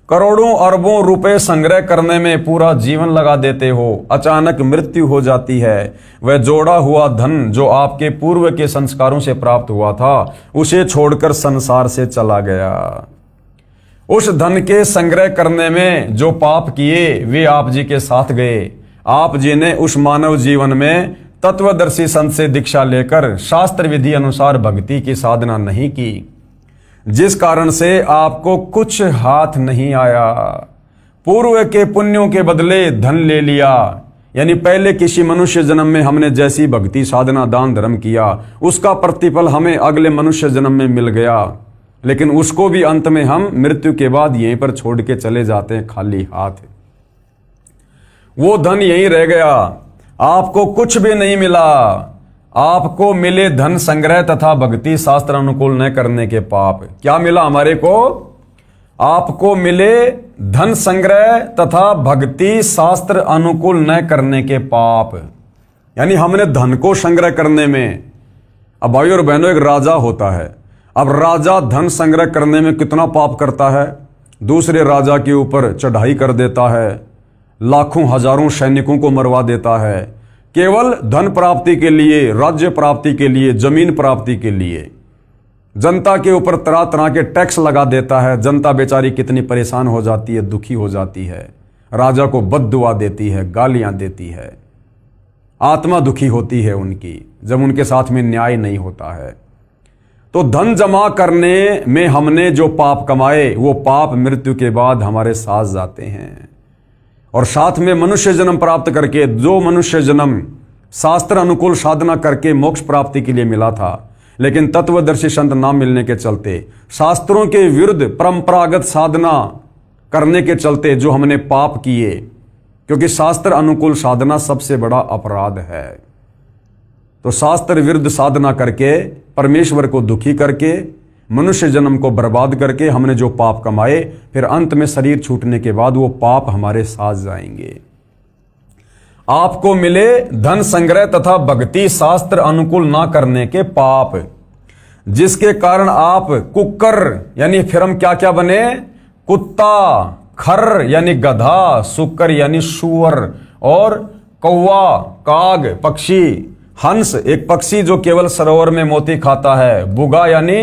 करोड़ों अरबों रुपए संग्रह करने में पूरा जीवन लगा देते हो, अचानक मृत्यु हो जाती है। वह जोड़ा हुआ धन जो आपके पूर्व के संस्कारों से प्राप्त हुआ था उसे छोड़कर संसार से चला गया। उस धन के संग्रह करने में जो पाप किए वे आप जी के साथ गए। आप जी ने उस मानव जीवन में तत्वदर्शी संत से दीक्षा लेकर शास्त्र विधि अनुसार भक्ति की साधना नहीं की, जिस कारण से आपको कुछ हाथ नहीं आया। पूर्व के पुण्यों के बदले धन ले लिया, यानी पहले किसी मनुष्य जन्म में हमने जैसी भक्ति साधना दान धर्म किया उसका प्रतिफल हमें अगले मनुष्य जन्म में मिल गया, लेकिन उसको भी अंत में हम मृत्यु के बाद यहीं पर छोड़ के चले जाते हैं खाली हाथ। वो धन यहीं रह गया, आपको कुछ भी नहीं मिला। आपको मिले धन संग्रह तथा भक्ति शास्त्र अनुकूल न करने के पाप। क्या मिला हमारे को? आपको मिले धन संग्रह तथा भक्ति शास्त्र अनुकूल न करने के पाप, यानी हमने धन को संग्रह करने में। अब भाई और बहनों, एक राजा होता है, अब राजा धन संग्रह करने में कितना पाप करता है। दूसरे राजा के ऊपर चढ़ाई कर देता है, लाखों हजारों सैनिकों को मरवा देता है, केवल धन प्राप्ति के लिए, राज्य प्राप्ति के लिए, जमीन प्राप्ति के लिए। जनता के ऊपर तरह तरह के टैक्स लगा देता है, जनता बेचारी कितनी परेशान हो जाती है, दुखी हो जाती है, राजा को बद्दुआ देती है, गालियां देती है, आत्मा दुखी होती है उनकी जब उनके साथ में न्याय नहीं होता है। तो धन जमा करने में हमने जो पाप कमाए वो पाप मृत्यु के बाद हमारे साथ जाते हैं। और साथ में मनुष्य जन्म प्राप्त करके, जो मनुष्य जन्म शास्त्र अनुकूल साधना करके मोक्ष प्राप्ति के लिए मिला था, लेकिन तत्वदर्शी संत ना मिलने के चलते, शास्त्रों के विरुद्ध परंपरागत साधना करने के चलते जो हमने पाप किए, क्योंकि शास्त्र अनुकूल साधना सबसे बड़ा अपराध है। तो शास्त्र विरुद्ध साधना करके, परमेश्वर को दुखी करके, मनुष्य जन्म को बर्बाद करके हमने जो पाप कमाए, फिर अंत में शरीर छूटने के बाद वो पाप हमारे साथ जाएंगे। आपको मिले धन संग्रह तथा भक्ति शास्त्र अनुकूल ना करने के पाप, जिसके कारण आप कुकर यानी फिर हम क्या क्या बने? कुत्ता, खर यानी गधा, सुकर यानी सुअर, और कौवा, काग पक्षी, हंस एक पक्षी जो केवल सरोवर में मोती खाता है, बुगा यानी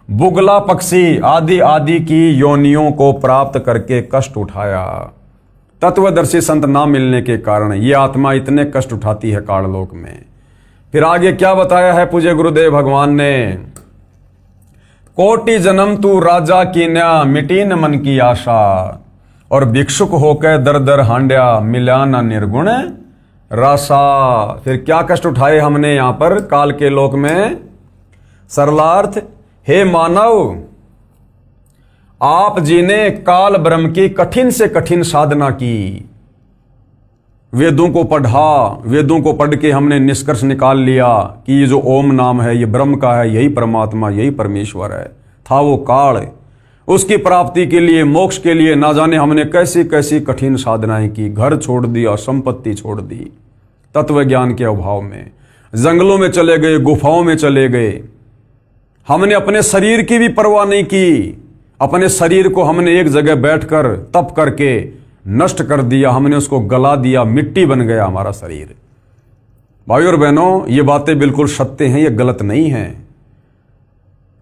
बुगला पक्षी, आदि आदि की योनियों को प्राप्त करके कष्ट उठाया। तत्वदर्शी संत ना मिलने के कारण ये आत्मा इतने कष्ट उठाती है काललोक में। फिर आगे क्या बताया है पूज्य गुरुदेव भगवान ने? कोटि जन्म तू राजा कीन्या, मिटी न मन की आशा, और भिक्षुक होकर दर दर हांड्या, मिला न निर्गुण रासा। फिर क्या कष्ट उठाए हमने यहां पर काल के लोक में? सरलार्थ, हे मानव, आप जी ने काल ब्रह्म की कठिन से कठिन साधना की, वेदों को पढ़ा, वेदों को पढ़ के हमने निष्कर्ष निकाल लिया कि ये जो ओम नाम है ये ब्रह्म का है, यही परमात्मा, यही परमेश्वर है। था वो काल, उसकी प्राप्ति के लिए, मोक्ष के लिए ना जाने हमने कैसी कैसी कठिन साधनाएं की, घर छोड़ दिया, संपत्ति छोड़ दी, तत्व ज्ञान के अभाव में जंगलों में चले गए, गुफाओं में चले गए। हमने अपने शरीर की भी परवाह नहीं की, अपने शरीर को हमने एक जगह बैठकर तप करके नष्ट कर दिया, हमने उसको गला दिया, मिट्टी बन गया हमारा शरीर। भाई और बहनों, ये बातें बिल्कुल सत्य हैं, ये गलत नहीं हैं,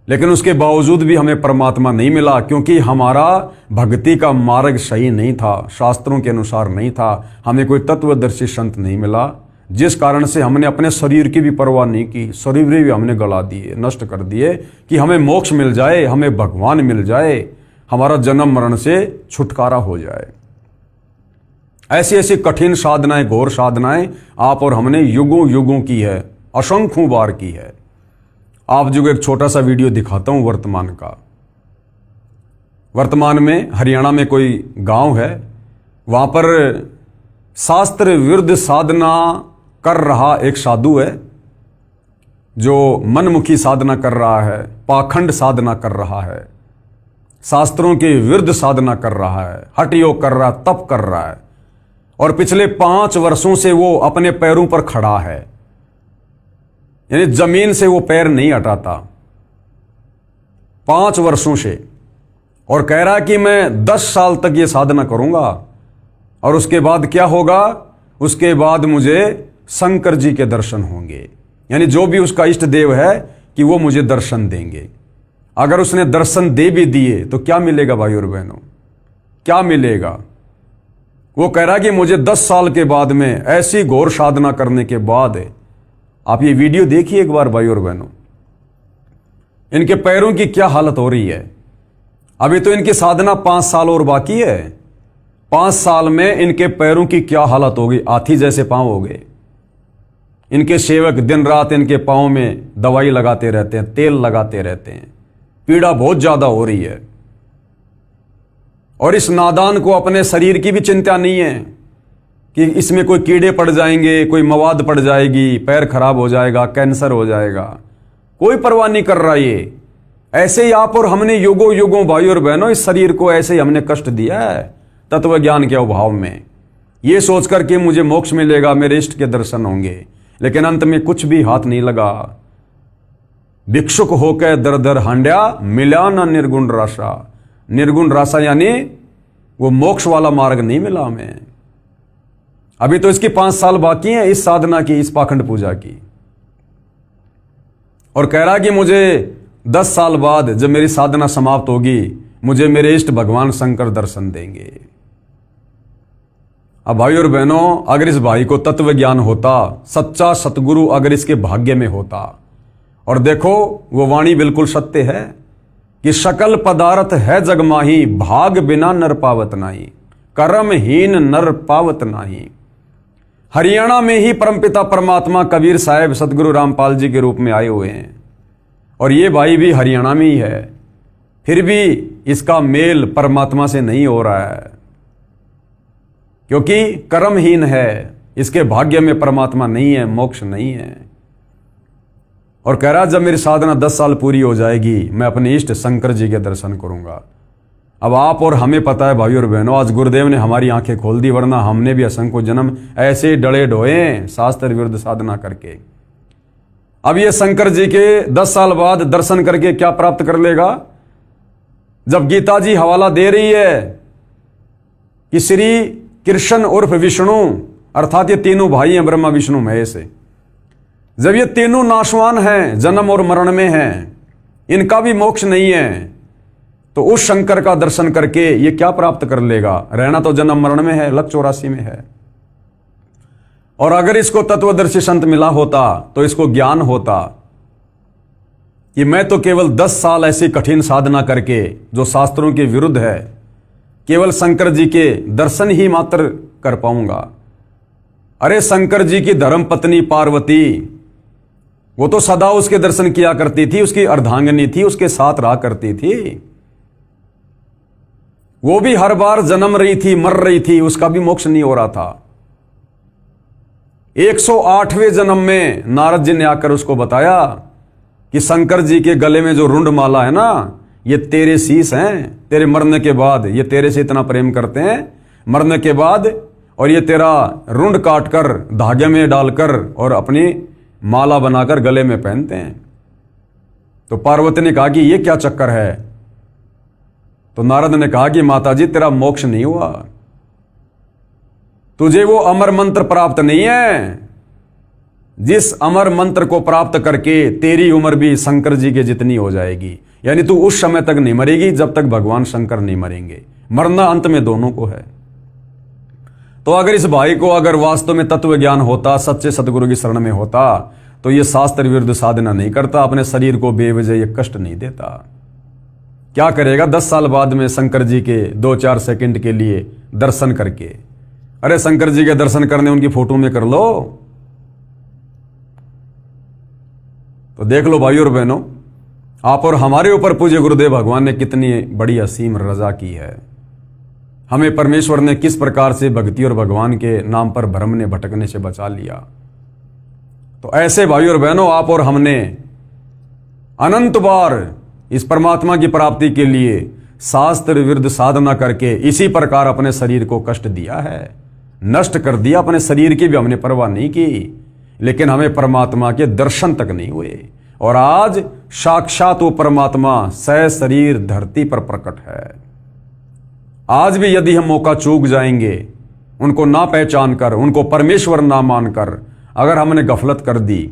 लेकिन उसके बावजूद भी हमें परमात्मा नहीं मिला, क्योंकि हमारा भक्ति का मार्ग सही नहीं था, शास्त्रों के अनुसार नहीं था। हमें कोई तत्वदर्शी संत नहीं मिला, जिस कारण से हमने अपने शरीर की भी परवाह नहीं की, शरीर भी हमने गला दिए, नष्ट कर दिए, कि हमें मोक्ष मिल जाए, हमें भगवान मिल जाए, हमारा जन्म मरण से छुटकारा हो जाए। ऐसी ऐसी कठिन साधनाएं, घोर साधनाएं आप और हमने युगों युगों की है, असंख्यों बार की है। आप जो एक छोटा सा वीडियो दिखाता हूं वर्तमान का। वर्तमान में हरियाणा में कोई गांव है, वहां पर शास्त्र विरुद्ध साधना कर रहा एक साधु है, जो मनमुखी साधना कर रहा है, पाखंड साधना कर रहा है, शास्त्रों के विरुद्ध साधना कर रहा है, हठ योग कर रहा है, तप कर रहा है, और पिछले 5 वर्षों से वो अपने पैरों पर खड़ा है, यानी जमीन से वो पैर नहीं हटाता 5 वर्षों से, और कह रहा कि मैं 10 साल तक ये साधना करूंगा, और उसके बाद क्या होगा? उसके बाद मुझे शंकर जी के दर्शन होंगे, यानी जो भी उसका इष्ट देव है कि वो मुझे दर्शन देंगे। अगर उसने दर्शन दे भी दिए तो क्या मिलेगा भाई और बहनों? क्या मिलेगा? वो कह रहा कि मुझे 10 साल के बाद में ऐसी घोर साधना करने के बाद, आप ये वीडियो देखिए एक बार भाई और बहनों, इनके पैरों की क्या हालत हो रही है। अभी तो इनकी साधना 5 साल और बाकी है। 5 साल में इनके पैरों की क्या हालत होगी, हाथी जैसे पांव हो गए। इनके सेवक दिन रात इनके पांव में दवाई लगाते रहते हैं, तेल लगाते रहते हैं, पीड़ा बहुत ज्यादा हो रही है। और इस नादान को अपने शरीर की भी चिंता नहीं है कि इसमें कोई कीड़े पड़ जाएंगे, कोई मवाद पड़ जाएगी, पैर खराब हो जाएगा, कैंसर हो जाएगा, कोई परवाह नहीं कर रहा। ये ऐसे ही आप और हमने युगों युगों भाई और बहनों इस शरीर को ऐसे ही हमने कष्ट दिया है तत्व ज्ञान के अभाव में, ये सोचकर कि मुझे मोक्ष मिलेगा, मेरे इष्ट के दर्शन होंगे, लेकिन अंत में कुछ भी हाथ नहीं लगा। भिक्षुक होकर दर दर हांड्या, मिला ना निर्गुण राशा। निर्गुण राशा यानी वो मोक्ष वाला मार्ग नहीं मिला हमें। अभी तो इसकी 5 साल बाकी हैं इस साधना की, इस पाखंड पूजा की। और कह रहा कि मुझे 10 साल बाद जब मेरी साधना समाप्त होगी, मुझे मेरे इष्ट भगवान शंकर दर्शन देंगे। अब भाई और बहनों, अगर इस भाई को तत्व ज्ञान होता, सच्चा सतगुरु अगर इसके भाग्य में होता, और देखो वो वाणी बिल्कुल सत्य है कि सकल पदार्थ है जगमाही, भाग बिना नर पावत नाही, कर्महीन नर पावत नाही। हरियाणा में ही परमपिता परमात्मा कबीर साहब सतगुरु रामपाल जी के रूप में आए हुए हैं, और ये भाई भी हरियाणा में ही है, फिर भी इसका मेल परमात्मा से नहीं हो रहा है, क्योंकि कर्महीन है, इसके भाग्य में परमात्मा नहीं है, मोक्ष नहीं है। और कह रहा जब मेरी साधना 10 साल पूरी हो जाएगी, मैं अपने इष्ट शंकर जी के दर्शन करूंगा। अब आप और हमें पता है भाई और बहनों, आज गुरुदेव ने हमारी आंखें खोल दी, वरना हमने भी असंख्य जन्म ऐसे डले ढोए शास्त्र विरुद्ध साधना करके। अब ये शंकर जी के 10 साल बाद दर्शन करके क्या प्राप्त कर लेगा? जब गीता जी हवाला दे रही है कि श्री कृष्ण उर्फ विष्णु, अर्थात ये तीनों भाई हैं ब्रह्मा विष्णु महेश, जब ये तीनों नाशवान हैं, जन्म और मरण में हैं, इनका भी मोक्ष नहीं है, तो उस शंकर का दर्शन करके ये क्या प्राप्त कर लेगा? रहना तो जन्म मरण में है, लक 84 में है। और अगर इसको तत्वदर्शी संत मिला होता तो इसको ज्ञान होता कि मैं तो केवल 10 साल ऐसी कठिन साधना करके जो शास्त्रों के विरुद्ध है, केवल शंकर जी के दर्शन ही मात्र कर पाऊंगा। अरे शंकर जी की धर्म पत्नी पार्वती, वो तो सदा उसके दर्शन किया करती थी, उसकी अर्धांगिनी थी, उसके साथ रहा करती थी। वो भी हर बार जन्म रही थी, मर रही थी, उसका भी मोक्ष नहीं हो रहा था। 108वें जन्म में नारद जी ने आकर उसको बताया कि शंकर जी के गले में जो रुंड माला है ना, ये तेरे शीश हैं, तेरे मरने के बाद ये तेरे से इतना प्रेम करते हैं, मरने के बाद, और ये तेरा रुंड काटकर धागे में डालकर और अपनी माला बनाकर गले में पहनते हैं। तो पार्वती ने कहा कि ये क्या चक्कर है? तो नारद ने कहा कि माताजी तेरा मोक्ष नहीं हुआ, तुझे वो अमर मंत्र प्राप्त नहीं है, जिस अमर मंत्र को प्राप्त करके तेरी उम्र भी शंकर जी के जितनी हो जाएगी। यानी तू उस समय तक नहीं मरेगी जब तक भगवान शंकर नहीं मरेंगे। मरना अंत में दोनों को है। तो अगर इस भाई को अगर वास्तव में तत्व ज्ञान होता, सच्चे सतगुरु की शरण में होता, तो ये शास्त्र विरुद्ध साधना नहीं करता, अपने शरीर को बेवजह ये कष्ट नहीं देता। क्या करेगा 10 साल बाद में शंकर जी के 2-4 सेकंड के लिए दर्शन करके? अरे शंकर जी के दर्शन करने उनकी फोटो में कर लो। तो देख लो भाई और बहनों, आप और हमारे ऊपर पूज्य गुरुदेव भगवान ने कितनी बड़ी असीम रजा की है। हमें परमेश्वर ने किस प्रकार से भक्ति और भगवान के नाम पर भ्रम ने भटकने से बचा लिया। तो ऐसे भाई और बहनों, आप और हमने अनंत बार इस परमात्मा की प्राप्ति के लिए शास्त्र विरुद्ध साधना करके इसी प्रकार अपने शरीर को कष्ट दिया है, नष्ट कर दिया। अपने शरीर की भी हमने परवाह नहीं की, लेकिन हमें परमात्मा के दर्शन तक नहीं हुए। और आज साक्षात वो परमात्मा सह शरीर धरती पर प्रकट है। आज भी यदि हम मौका चूक जाएंगे, उनको ना पहचान कर, उनको परमेश्वर ना मानकर अगर हमने गफलत कर दी,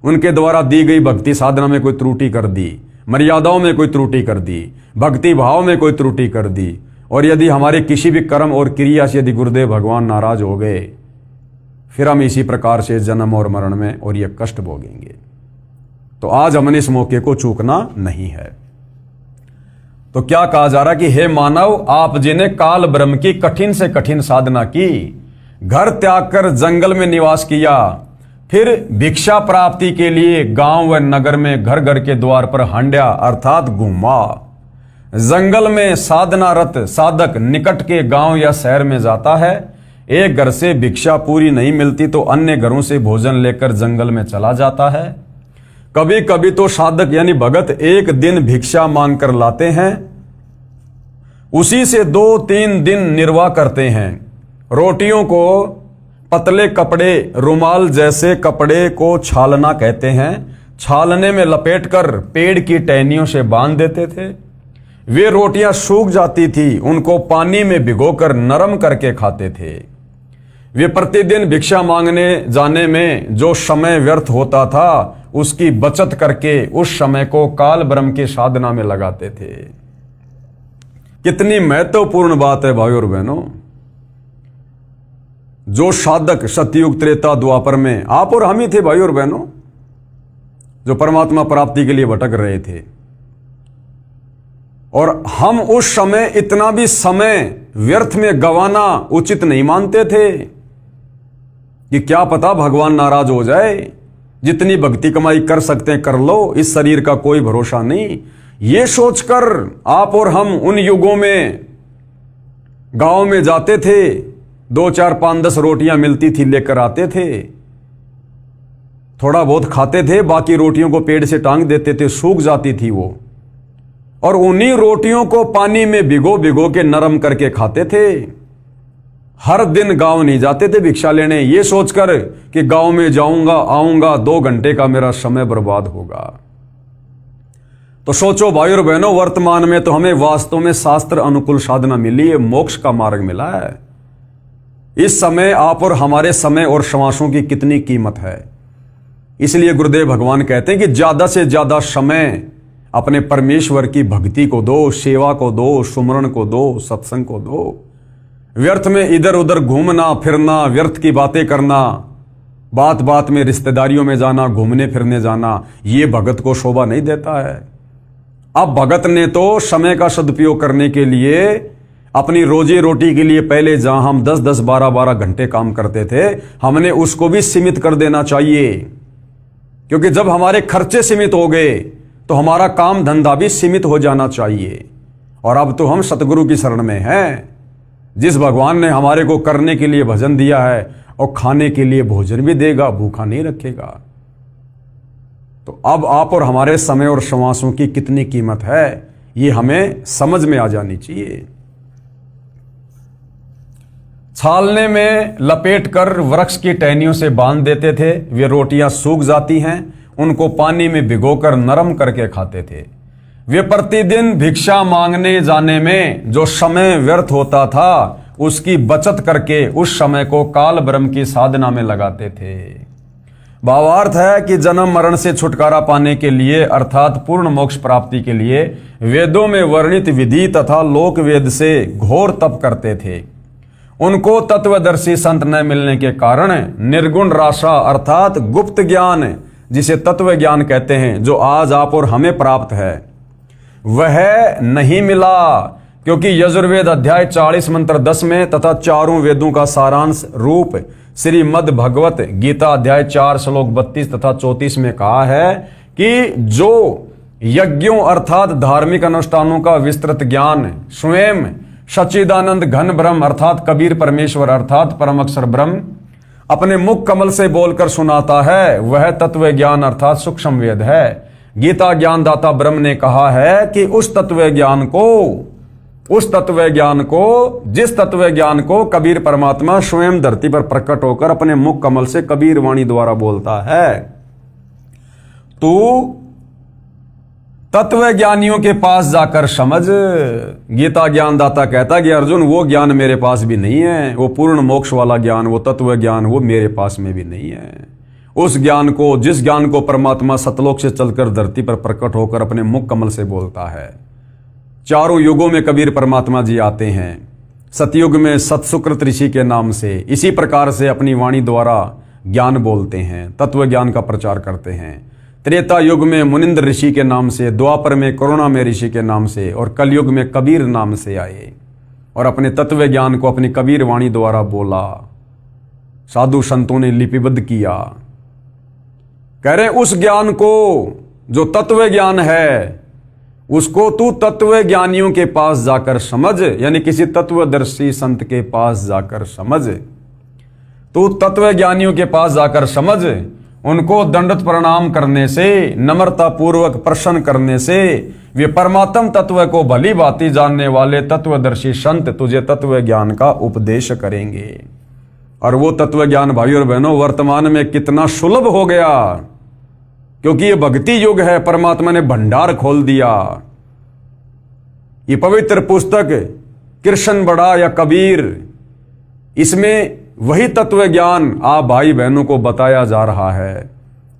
उनके द्वारा दी गई भक्ति साधना में कोई त्रुटि कर दी, मर्यादाओं में कोई त्रुटि कर दी, भक्ति भाव में कोई त्रुटि कर दी, और यदि हमारे किसी भी कर्म और क्रिया से यदि गुरुदेव भगवान नाराज हो गए, फिर हम इसी प्रकार से जन्म और मरण में और ये कष्ट भोगेंगे। तो आज हमने इस मौके को चूकना नहीं है। तो क्या कहा जा रहा कि हे मानव, आप जिन्हें काल ब्रह्म की कठिन से कठिन साधना की, घर त्याग कर जंगल में निवास किया, फिर भिक्षा प्राप्ति के लिए गांव व नगर में घर घर के द्वार पर हंड्या अर्थात घूमा। जंगल में साधनारत साधक निकट के गांव या शहर में जाता है। एक घर से भिक्षा पूरी नहीं मिलती तो अन्य घरों से भोजन लेकर जंगल में चला जाता है। कभी कभी तो साधक यानी भगत एक दिन भिक्षा मांग कर लाते हैं, उसी से 2-3 दिन निर्वाह करते हैं। रोटियों को पतले कपड़े रुमाल जैसे कपड़े को छालना कहते हैं, छालने में लपेटकर पेड़ की टहनियों से बांध देते थे। वे रोटियां सूख जाती थी, उनको पानी में भिगोकर नरम करके खाते थे। वे प्रतिदिन भिक्षा मांगने जाने में जो समय व्यर्थ होता था उसकी बचत करके उस समय को काल ब्रह्म की साधना में लगाते थे। कितनी महत्वपूर्ण बात है भाइयों और बहनों। जो साधक सतयुग त्रेता द्वापर में आप और हम ही थे भाइयों और बहनों, जो परमात्मा प्राप्ति के लिए भटक रहे थे, और हम उस समय इतना भी समय व्यर्थ में गंवाना उचित नहीं मानते थे कि क्या पता भगवान नाराज हो जाए। जितनी भक्ति कमाई कर सकते हैं कर लो, इस शरीर का कोई भरोसा नहीं। ये सोचकर आप और हम उन युगों में गांव में जाते थे, 2, 4, 5, 10 रोटियां मिलती थी लेकर आते थे, थोड़ा बहुत खाते थे, बाकी रोटियों को पेड़ से टांग देते थे, सूख जाती थी वो, और उन्हीं रोटियों को पानी में भिगो भिगो के नरम करके खाते थे। हर दिन गांव नहीं जाते थे भिक्षा लेने, ये सोचकर कि गांव में जाऊंगा आऊंगा 2 घंटे का मेरा समय बर्बाद होगा। तो सोचो भाइयों और बहनों, वर्तमान में तो हमें वास्तव में शास्त्र अनुकूल साधना मिली है, मोक्ष का मार्ग मिला है। इस समय आप और हमारे समय और श्वासों की कितनी कीमत है। इसलिए गुरुदेव भगवान कहते हैं कि ज्यादा से ज्यादा समय अपने परमेश्वर की भक्ति को दो, सेवा को दो, सुमरण को दो, सत्संग को दो। व्यर्थ में इधर उधर घूमना फिरना, व्यर्थ की बातें करना, बात बात में रिश्तेदारियों में जाना, घूमने फिरने जाना, ये भगत को शोभा नहीं देता है। अब भगत ने तो समय का सदुपयोग करने के लिए, अपनी रोजी रोटी के लिए पहले जहां हम 10-10, 12-12 घंटे काम करते थे, हमने उसको भी सीमित कर देना चाहिए। क्योंकि जब हमारे खर्चे सीमित हो गए तो हमारा काम धंधा भी सीमित हो जाना चाहिए। और अब तो हम सतगुरु की शरण में हैं, जिस भगवान ने हमारे को करने के लिए भजन दिया है और खाने के लिए भोजन भी देगा, भूखा नहीं रखेगा। तो अब आप और हमारे समय और श्वासों की कितनी कीमत है, ये हमें समझ में आ जानी चाहिए। छालने में लपेटकर वृक्ष की टहनियों से बांध देते थे। वे रोटियां सूख जाती हैं, उनको पानी में भिगोकर नरम करके खाते थे। वे प्रतिदिन भिक्षा मांगने जाने में जो समय व्यर्थ होता था उसकी बचत करके उस समय को काल ब्रह्म की साधना में लगाते थे। भावार्थ है कि जन्म मरण से छुटकारा पाने के लिए अर्थात पूर्ण मोक्ष प्राप्ति के लिए वेदों में वर्णित विधि तथा लोक वेद से घोर तप करते थे। उनको तत्वदर्शी संत न मिलने के कारण निर्गुण राशा अर्थात गुप्त ज्ञान, जिसे तत्व ज्ञान कहते हैं, जो आज आप और हमें प्राप्त है, वह नहीं मिला। क्योंकि यजुर्वेद अध्याय 40 मंत्र 10 में तथा चारों वेदों का सारांश रूप श्रीमद् भगवत गीता अध्याय 4 श्लोक 32 तथा 34 में कहा है कि जो यज्ञों अर्थात धार्मिक अनुष्ठानों का विस्तृत ज्ञान स्वयं सच्चिदानंद घन ब्रह्म अर्थात कबीर परमेश्वर अर्थात परम अक्षर ब्रह्म अपने मुख कमल से बोलकर सुनाता है, वह तत्व ज्ञान अर्थात सूक्ष्म वेद है। गीता ज्ञानदाता ब्रह्म ने कहा है कि उस तत्व ज्ञान को जिस तत्व ज्ञान को कबीर परमात्मा स्वयं धरती पर प्रकट होकर अपने मुख कमल से कबीर वाणी द्वारा बोलता है, तू तत्व ज्ञानियों के पास जाकर समझ। गीता ज्ञानदाता कहता है कि अर्जुन, वो ज्ञान मेरे पास भी नहीं है, वो पूर्ण मोक्ष वाला ज्ञान, वो तत्व ज्ञान, वो मेरे पास में भी नहीं है। उस ज्ञान को, जिस ज्ञान को परमात्मा सतलोक से चलकर धरती पर प्रकट होकर अपने मुख कमल से बोलता है, चारों युगों में कबीर परमात्मा जी आते हैं। सतयुग में सतसुकृत ऋषि के नाम से इसी प्रकार से अपनी वाणी द्वारा ज्ञान बोलते हैं, तत्व ज्ञान का प्रचार करते हैं। त्रेता युग में मुनिंद्र ऋषि के नाम से, द्वापर में करुणामय ऋषि के नाम से और कलयुग में कबीर नाम से आए और अपने तत्व ज्ञान को अपनी कबीर वाणी द्वारा बोला, साधु संतों ने लिपिबद्ध किया। कह रहे उस ज्ञान को जो तत्व ज्ञान है उसको तू तत्व ज्ञानियों के पास जाकर समझ, यानी किसी तत्वदर्शी संत के पास जाकर समझ। तू तत्व ज्ञानियों के पास जाकर समझ, उनको दंडवत प्रणाम करने से, नम्रता पूर्वक प्रश्न करने से वे परमात्म तत्व को भली भांति जानने वाले तत्वदर्शी संत तुझे तत्व ज्ञान का उपदेश करेंगे। और वो तत्व ज्ञान भाई और बहनों वर्तमान में कितना सुलभ हो गया, क्योंकि ये भक्ति युग है। परमात्मा ने भंडार खोल दिया। ये पवित्र पुस्तक कृष्ण बड़ा या कबीर, इसमें वही तत्व ज्ञान आप भाई बहनों को बताया जा रहा है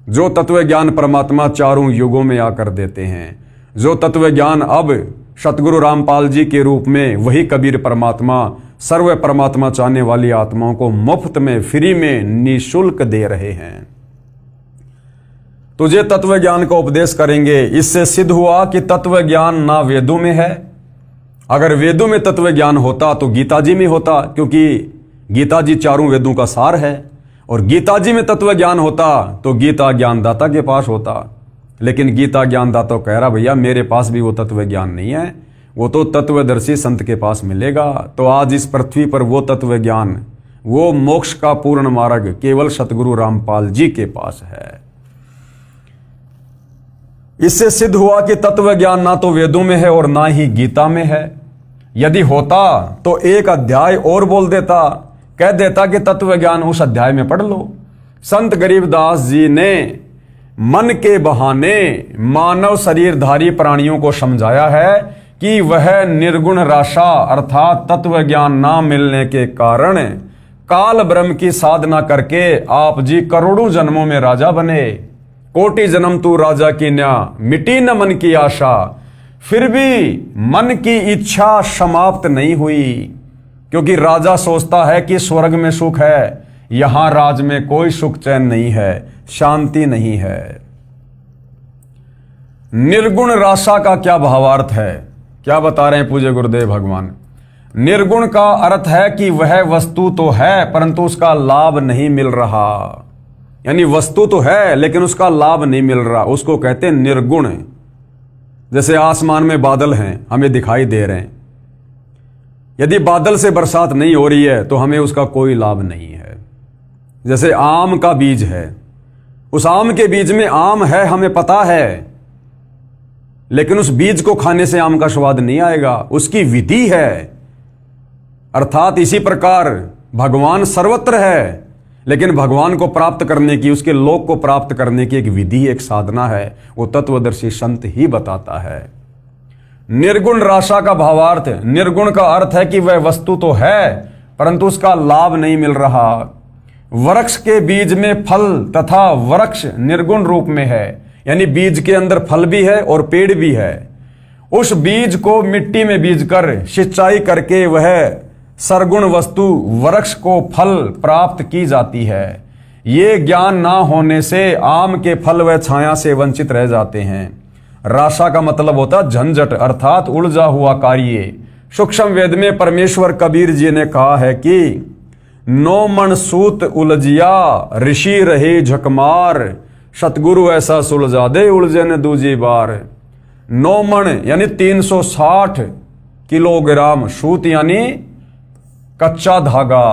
जो तत्व ज्ञान परमात्मा चारों युगों में आकर देते हैं। जो तत्व ज्ञान अब सतगुरु रामपाल जी के रूप में वही कबीर परमात्मा सर्व परमात्मा चाहने वाली आत्माओं को मुफ्त में, फ्री में, निःशुल्क दे रहे हैं। तुझे तत्व ज्ञान का उपदेश करेंगे। इससे सिद्ध हुआ कि तत्व ज्ञान ना वेदों में है। अगर वेदों में तत्व ज्ञान होता तो गीता जी में होता, क्योंकि गीता जी चारों वेदों का सार है। और गीता जी में तत्व ज्ञान होता तो गीता ज्ञानदाता के पास होता। लेकिन गीता ज्ञानदाता कह रहा भैया मेरे पास भी वो तत्व ज्ञान नहीं है, वो तो तत्वदर्शी संत के पास मिलेगा। तो आज इस पृथ्वी पर वो तत्व ज्ञान, वो मोक्ष का पूर्ण मार्ग केवल सतगुरु रामपाल जी के पास है। इससे सिद्ध हुआ कि तत्व ज्ञान ना तो वेदों में है और ना ही गीता में है। यदि होता तो एक अध्याय और बोल देता, कह देता कि तत्व ज्ञान उस अध्याय में पढ़ लो। संत गरीबदास जी ने मन के बहाने मानव शरीरधारी प्राणियों को समझाया है कि वह निर्गुण राशा अर्थात तत्व ज्ञान ना मिलने के कारण काल ब्रह्म की साधना करके आप जी करोड़ों जन्मों में राजा बने। कोटि जन्म तू राजा की न्या, मिटी न मन की आशा। फिर भी मन की इच्छा समाप्त नहीं हुई, क्योंकि राजा सोचता है कि स्वर्ग में सुख है, यहां राज में कोई सुख चैन नहीं है, शांति नहीं है। निर्गुण राशा का क्या भावार्थ है, क्या बता रहे हैं पूज्य गुरुदेव भगवान। निर्गुण का अर्थ है कि वह वस्तु तो है परंतु उसका लाभ नहीं मिल रहा। यानी वस्तु तो है लेकिन उसका लाभ नहीं मिल रहा, उसको कहते हैं निर्गुण। जैसे आसमान में बादल हैं, हमें दिखाई दे रहे हैं, यदि बादल से बरसात नहीं हो रही है तो हमें उसका कोई लाभ नहीं है। जैसे आम का बीज है, उस आम के बीज में आम है हमें पता है, लेकिन उस बीज को खाने से आम का स्वाद नहीं आएगा, उसकी विधि है। अर्थात इसी प्रकार भगवान सर्वत्र है, लेकिन भगवान को प्राप्त करने की, उसके लोक को प्राप्त करने की एक विधि, एक साधना है, वो तत्वदर्शी संत ही बताता है। निर्गुण राशा का भावार्थ, निर्गुण का अर्थ है कि वह वस्तु तो है परंतु उसका लाभ नहीं मिल रहा। वृक्ष के बीज में फल तथा वृक्ष निर्गुण रूप में है, यानी बीज के अंदर फल भी है और पेड़ भी है। उस बीज को मिट्टी में बीज कर सिंचाई करके वह सरगुण वस्तु वृक्ष को फल प्राप्त की जाती है। ये ज्ञान ना होने से आम के फल व छाया से वंचित रह जाते हैं। राशा का मतलब होता झंझट अर्थात उलझा हुआ कार्य। सूक्ष्म वेद में परमेश्वर कबीर जी ने कहा है कि नो मन सूत उलझिया ऋषि रहे झकमार, सतगुरु ऐसा सुलझा दे उलझे न दूजी बार। 9 मन यानी 360 किलोग्राम, सूत यानी कच्चा धागा।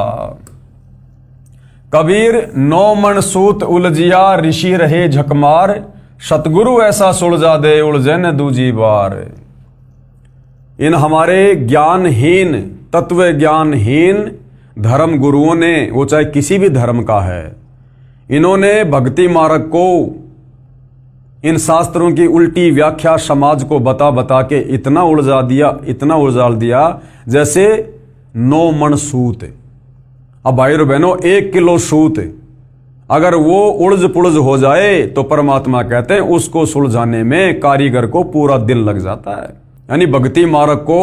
कबीर 9 मन सूत उलझिया ऋषि रहे झकमार, सतगुरु ऐसा सुलझा दे उलझे न दूजी बार। इन हमारे ज्ञानहीन, तत्व ज्ञानहीन धर्म गुरुओं ने, वो चाहे किसी भी धर्म का है, इन्होंने भक्ति मार्ग को, इन शास्त्रों की उल्टी व्याख्या समाज को बता बता के इतना उलझा दिया, इतना उलझा दिया जैसे 9 मन सूत। अब भाई और बहनों 1 किलो सूत अगर वो उलझ पुलझ हो जाए तो परमात्मा कहते हैं उसको सुलझाने में कारीगर को पूरा दिन लग जाता है। यानी भक्ति मार्ग को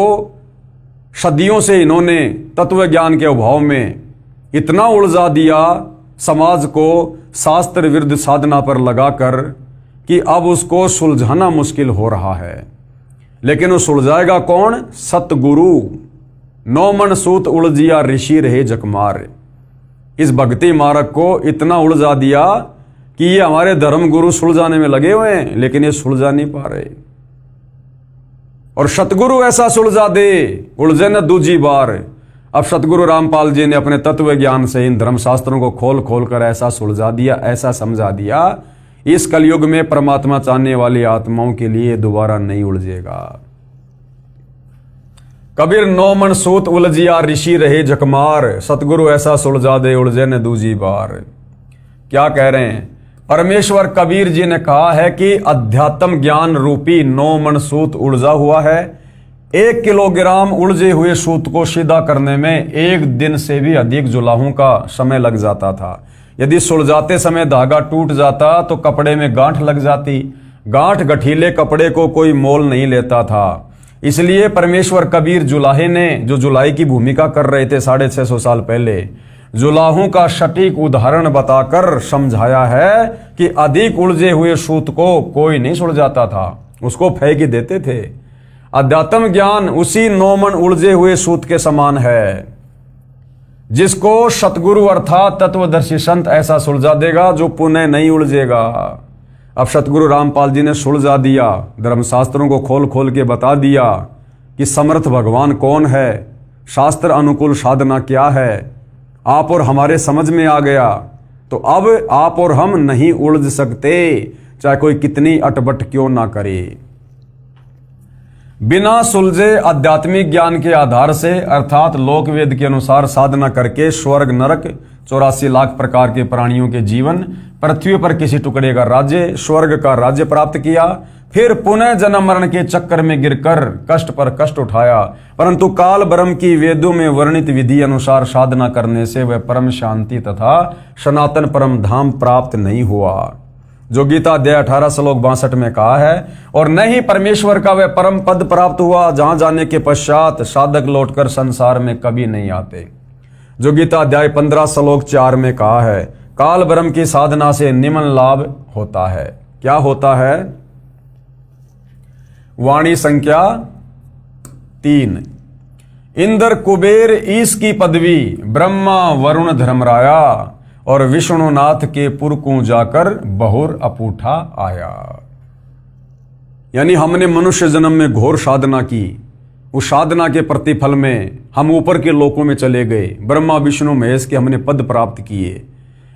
सदियों से इन्होंने तत्व ज्ञान के अभाव में इतना उलझा दिया समाज को शास्त्र विरुद्ध साधना पर लगाकर कि अब उसको सुलझाना मुश्किल हो रहा है। लेकिन वो सुलझाएगा कौन? सतगुरु। नौ मन सूत उलझिया ऋषि रहे जकमार। इस भक्ति मार्ग को इतना उलझा दिया कि ये हमारे धर्म गुरु सुलझाने में लगे हुए हैं, लेकिन ये सुलझा नहीं पा रहे। और सतगुरु ऐसा सुलझा दे, उलझे न दूजी बार। अब सतगुरु रामपाल जी ने अपने तत्व ज्ञान से इन धर्मशास्त्रों को खोल खोल कर ऐसा सुलझा दिया, ऐसा समझा दिया, इस कलयुग में परमात्मा चाहने वाली आत्माओं के लिए दोबारा नहीं उलझेगा। कबीर नौ मन सूत उलझिया ऋषि रहे जकमार। सतगुरु ऐसा सुलझा दे, उलझे न दूजी बार। क्या कह रहे हैं? परमेश्वर कबीर जी ने कहा है कि अध्यात्म ज्ञान रूपी नौ मन सूत उलझा हुआ है। 1 किलोग्राम उलझे हुए सूत को सीधा करने में 1 दिन से भी अधिक जुलाहों का समय लग जाता था। यदि सुलझाते समय धागा टूट जाता तो कपड़े में गांठ लग जाती। गांठ गठीले कपड़े को कोई मोल नहीं लेता था। इसलिए परमेश्वर कबीर जुलाहे ने, जो जुलाई की भूमिका कर रहे थे 650 साल पहले, जुलाहों का सटीक उदाहरण बताकर समझाया है कि अधिक उलझे हुए सूत को कोई नहीं सुलझाता था, उसको फेंक ही देते थे। अध्यात्म ज्ञान उसी 9 मन उलझे हुए सूत के समान है, जिसको सतगुरु अर्थात तत्वदर्शी संत ऐसा सुलझा देगा जो पुनः नहीं उलझेगा। अब सतगुरु रामपाल जी ने सुलझा दिया, धर्मशास्त्रों को खोल खोल के बता दिया कि समर्थ भगवान कौन है, शास्त्र अनुकूल साधना क्या है। आप और हमारे समझ में आ गया, तो अब आप और हम नहीं उलझ सकते, चाहे कोई कितनी अटबट क्यों ना करे। बिना सुलझे आध्यात्मिक ज्ञान के आधार से अर्थात लोकवेद के अनुसार साधना करके स्वर्ग नरक 84 लाख प्रकार के प्राणियों के जीवन, पृथ्वी पर किसी टुकड़े का राज्य, स्वर्ग का राज्य प्राप्त किया, फिर पुनः जन्म मरण के चक्कर में गिरकर कष्ट पर कष्ट उठाया, परंतु काल ब्रह्म की वेदों में वर्णित विधि अनुसार साधना करने से वह परम शांति तथा सनातन परम धाम प्राप्त नहीं हुआ, जो गीता अध्याय 18 श्लोक 62 में कहा है। और न ही परमेश्वर का वह परम पद प्राप्त हुआ जहां जाने के पश्चात साधक लौटकर संसार में कभी नहीं आते, जो गीता अध्याय 15 श्लोक 4 में कहा है। काल ब्रह्म की साधना से निम्न लाभ होता है। क्या होता है? वाणी संख्या 3। इंद्र कुबेर ईश की पदवी, ब्रह्मा वरुण धर्मराया, और विष्णुनाथ के पुर को जाकर बहुर अपूठा आया। यानी हमने मनुष्य जन्म में घोर साधना की, उस साधना के प्रतिफल में हम ऊपर के लोकों में चले गए, ब्रह्मा विष्णु महेश के हमने पद प्राप्त किए।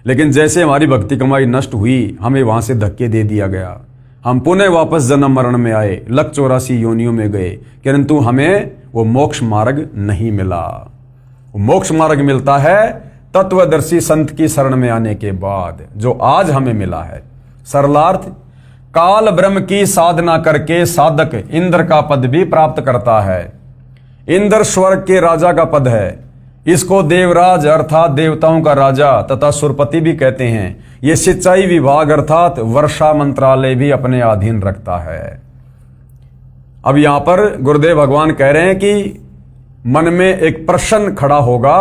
लेकिन जैसे हमारी भक्ति कमाई नष्ट हुई, हमें वहां से धक्के दे दिया गया, हम पुनः वापस जन्म मरण में आए, लख 84 योनियों में गए, किंतु हमें वो मोक्ष मार्ग नहीं मिला। वो मोक्ष मार्ग मिलता है तत्वदर्शी संत की शरण में आने के बाद, जो आज हमें मिला है। सरलार्थ, काल ब्रह्म की साधना करके साधक इंद्र का पद भी प्राप्त करता है। इंद्र स्वर्ग के राजा का पद है। इसको देवराज अर्थात देवताओं का राजा तथा सुरपति भी कहते हैं। यह सिंचाई विभाग अर्थात वर्षा मंत्रालय भी अपने अधीन रखता है। अब यहां पर गुरुदेव भगवान कह रहे हैं कि मन में एक प्रश्न खड़ा होगा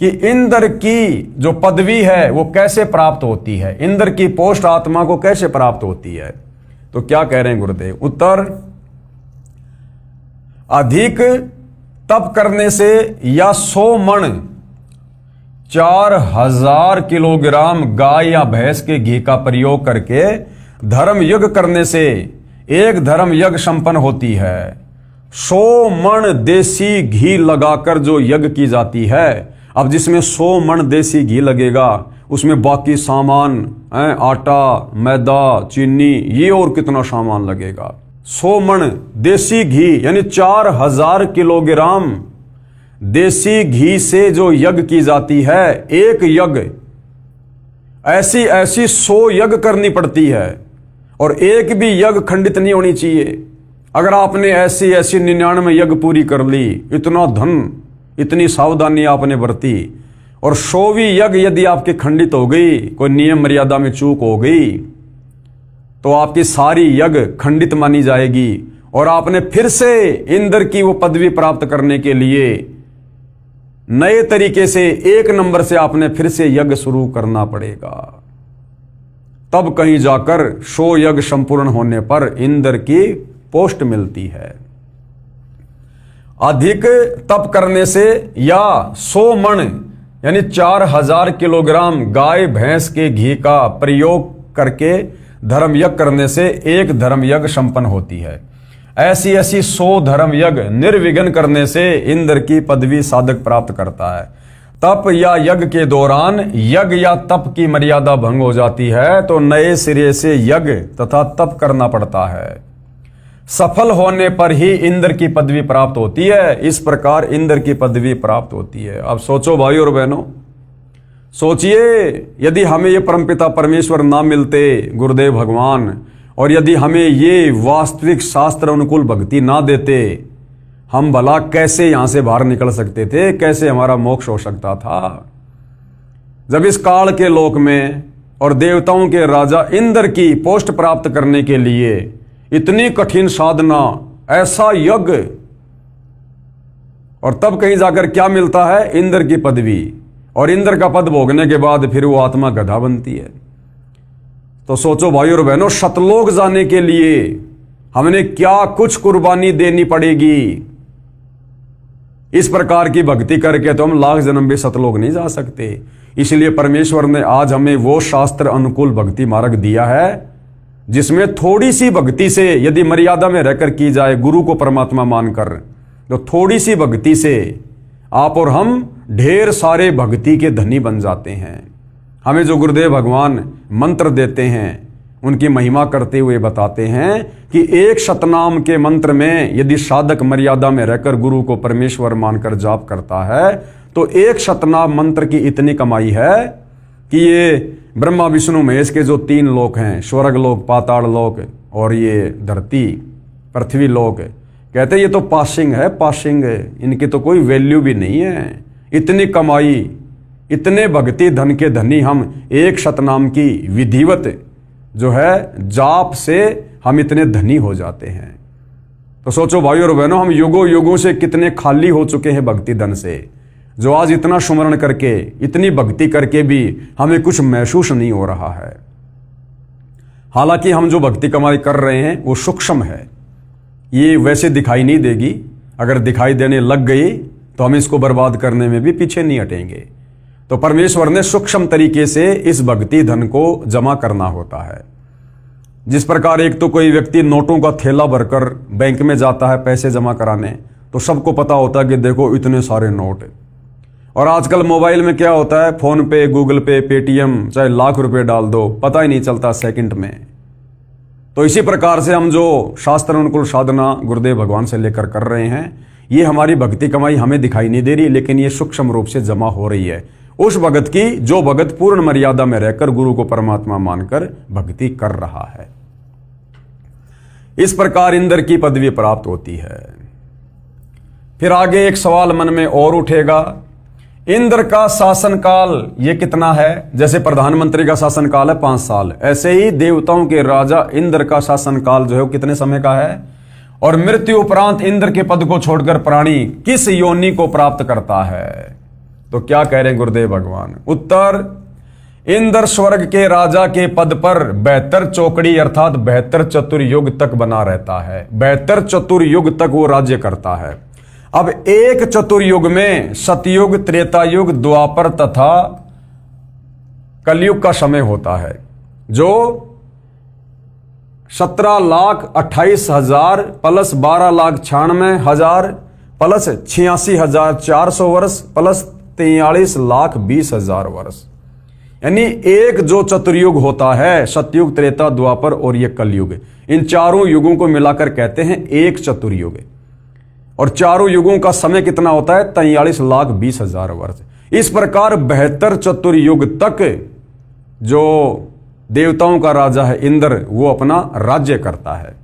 कि इंद्र की जो पदवी है वो कैसे प्राप्त होती है, इंद्र की पोस्ट आत्मा को कैसे प्राप्त होती है। तो क्या कह रहे हैं गुरुदेव? उत्तर, अधिक तप करने से या 100 मण 4000 किलोग्राम गाय या भैंस के घी का प्रयोग करके धर्म यज्ञ करने से एक धर्म यज्ञ संपन्न होती है। 100 मण देसी घी लगाकर जो यज्ञ की जाती है, अब जिसमें 100 मण देसी घी लगेगा, उसमें बाकी सामान आटा, मैदा, चीनी, ये और कितना सामान लगेगा। 100 मण देसी घी यानी 4000 किलोग्राम देसी घी से जो यज्ञ की जाती है, एक यज्ञ ऐसी 100 यज्ञ करनी पड़ती है, और एक भी यज्ञ खंडित नहीं होनी चाहिए। अगर आपने ऐसी 99 यज्ञ पूरी कर ली, इतना धन, इतनी सावधानी आपने बरती, और 100वीं यज्ञ यदि आपकी खंडित हो गई, कोई नियम मर्यादा में चूक हो गई, तो आपकी सारी यज्ञ खंडित मानी जाएगी और आपने फिर से इंद्र की वो पदवी प्राप्त करने के लिए नए तरीके से 1 नंबर से आपने फिर से यज्ञ शुरू करना पड़ेगा। तब कहीं जाकर 100 यज्ञ संपूर्ण होने पर इंद्र की पोस्ट मिलती है। अधिक तप करने से या 100 मण यानी 4000 किलोग्राम गाय भैंस के घी का प्रयोग करके धर्म यज्ञ करने से एक धर्म यज्ञ संपन्न होती है। ऐसी 100 धर्म यज्ञ निर्विघ्न करने से इंद्र की पदवी साधक प्राप्त करता है। तप या यज्ञ के दौरान यज्ञ या तप की मर्यादा भंग हो जाती है तो नए सिरे से यज्ञ तथा तप करना पड़ता है। सफल होने पर ही इंद्र की पदवी प्राप्त होती है। इस प्रकार इंद्र की पदवी प्राप्त होती है। अब सोचो भाई और बहनों, सोचिए यदि हमें ये परमपिता परमेश्वर ना मिलते, गुरुदेव भगवान, और यदि हमें ये वास्तविक शास्त्र अनुकूल भक्ति ना देते, हम भला कैसे यहां से बाहर निकल सकते थे, कैसे हमारा मोक्ष हो सकता था। जब इस काल के लोक में और देवताओं के राजा इंद्र की पोस्ट प्राप्त करने के लिए इतनी कठिन साधना, ऐसा यज्ञ, और तब कहीं जाकर क्या मिलता है, इंद्र की पदवी, और इंद्र का पद भोगने के बाद फिर वो आत्मा गधा बनती है। तो सोचो भाई और बहनों, सतलोक जाने के लिए हमने क्या कुछ कुर्बानी देनी पड़ेगी। इस प्रकार की भक्ति करके तो हम लाख जन्म भी सतलोक नहीं जा सकते। इसलिए परमेश्वर ने आज हमें वो शास्त्र अनुकूल भक्ति मार्ग दिया है जिसमें थोड़ी सी भक्ति से यदि मर्यादा में रहकर की जाए, गुरु को परमात्मा मानकर, तो थोड़ी सी भक्ति से आप और हम ढेर सारे भक्ति के धनी बन जाते हैं। हमें जो गुरुदेव भगवान मंत्र देते हैं उनकी महिमा करते हुए बताते हैं कि एक शतनाम के मंत्र में यदि साधक मर्यादा में रहकर गुरु को परमेश्वर मानकर जाप करता है तो एक शतनाम मंत्र की इतनी कमाई है कि ये ब्रह्मा विष्णु महेश के जो 3 लोक हैं, स्वर्ग लोक, पाताल लोक और ये धरती पृथ्वी लोक, कहते हैं ये तो पासिंग है, पासिंग है, इनकी तो कोई वैल्यू भी नहीं है। इतनी कमाई, इतने भक्ति धन के धनी हम एक शतनाम की विधिवत जो है जाप से हम इतने धनी हो जाते हैं। तो सोचो भाई और बहनों, हम युगों युगों से कितने खाली हो चुके हैं भक्ति धन से, जो आज इतना सुमरण करके, इतनी भक्ति करके भी हमें कुछ महसूस नहीं हो रहा है। हालांकि हम जो भक्ति कमाई कर रहे हैं वो सूक्ष्म है, ये वैसे दिखाई नहीं देगी। अगर दिखाई देने लग गई तो हम इसको बर्बाद करने में भी पीछे नहीं हटेंगे। तो परमेश्वर ने सूक्ष्म तरीके से इस भक्ति धन को जमा करना होता है। जिस प्रकार एक तो कोई व्यक्ति नोटों का थैला भरकर बैंक में जाता है पैसे जमा कराने, तो सबको पता होता है कि देखो इतने सारे नोट। और आजकल मोबाइल में क्या होता है, फोन पे, गूगल पे, पेटीएम, चाहे लाख रुपए डाल दो, पता ही नहीं चलता सेकंड में। तो इसी प्रकार से हम जो शास्त्र अनुकूल साधना गुरुदेव भगवान से लेकर कर रहे हैं, ये हमारी भक्ति कमाई हमें दिखाई नहीं दे रही, लेकिन ये सूक्ष्म रूप से जमा हो रही है उस भगत की जो भगत पूर्ण मर्यादा में रहकर गुरु को परमात्मा मानकर भक्ति कर रहा है। इस प्रकार इंद्र की पदवी प्राप्त होती है। फिर आगे एक सवाल मन में और उठेगा, इंद्र का शासनकाल ये कितना है? जैसे प्रधानमंत्री का शासनकाल है 5 साल, ऐसे ही देवताओं के राजा इंद्र का शासनकाल जो है वो कितने समय का है? और मृत्यु उपरांत इंद्र के पद को छोड़कर प्राणी किस योनि को प्राप्त करता है? तो क्या कह रहे हैं गुरुदेव भगवान? उत्तर, इंद्र स्वर्ग के राजा के पद पर 72 चौकड़ी अर्थात 72 चतुर्युग तक बना रहता है। 72 चतुर्युग तक वो राज्य करता है। अब एक चतुर्युग में सतयुग, त्रेतायुग, द्वापर तथा कलयुग का समय होता है, जो 17,28,000 प्लस 12,96,000 प्लस 86,400 वर्ष प्लस 43,20,000 वर्ष, यानी एक जो चतुर्युग होता है, सतयुग, त्रेता, द्वापर और ये कलयुग, इन चारों युगों को मिलाकर कहते हैं एक चतुर्युग। और चारों युगों का समय कितना होता है? 43,20,000 वर्ष। इस प्रकार 72 चतुर्युग तक जो देवताओं का राजा है इंद्र, वो अपना राज्य करता है।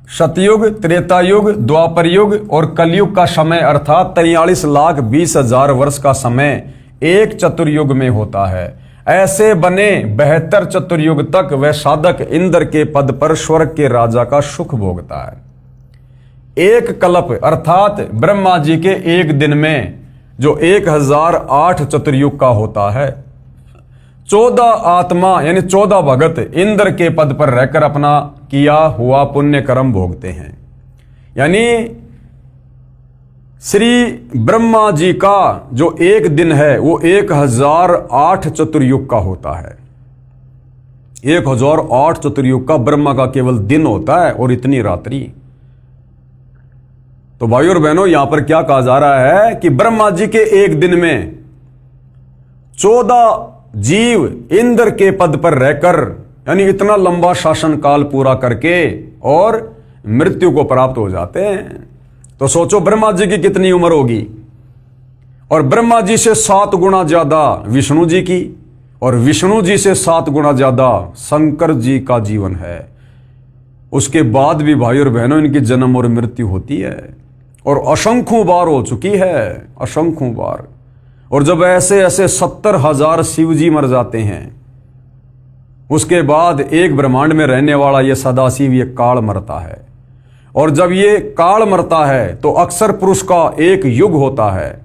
सतयुग, त्रेतायुग, द्वापर युग और कलयुग का समय अर्थात 43,20,000 वर्ष का समय एक चतुर्युग में होता है। ऐसे बने 72 चतुर्युग तक वह साधक इंद्र के पद पर स्वर्ग के राजा का सुख भोगता है। एक कल्प अर्थात ब्रह्मा जी के एक दिन में जो 1008 चतुर्युग का होता है, 14 आत्मा यानी 14 भगत इंद्र के पद पर रहकर अपना किया हुआ पुण्य कर्म भोगते हैं। यानी श्री ब्रह्मा जी का जो एक दिन है वो 1008 चतुर्युग का होता है। 1008 चतुर्युग का ब्रह्मा का केवल दिन होता है और इतनी रात्रि। तो भाई और बहनों, यहां पर क्या कहा जा रहा है कि ब्रह्मा जी के एक दिन में 14 जीव इंद्र के पद पर रहकर यानी इतना लंबा शासन काल पूरा करके और मृत्यु को प्राप्त हो जाते हैं। तो सोचो ब्रह्मा जी की कितनी उम्र होगी, और ब्रह्मा जी से 7 गुना ज्यादा विष्णु जी की, और विष्णु जी से 7 गुना ज्यादा शंकर जी का जीवन है। उसके बाद भी भाई और बहनों इनकी जन्म और मृत्यु होती है, और असंख्यों बार हो चुकी है, असंख्यों बार। और जब ऐसे ऐसे 70,000 शिव जी मर जाते हैं, उसके बाद एक ब्रह्मांड में रहने वाला ये सदाशिव ये काल मरता है। और जब ये काल मरता है तो अक्षर पुरुष का एक युग होता है,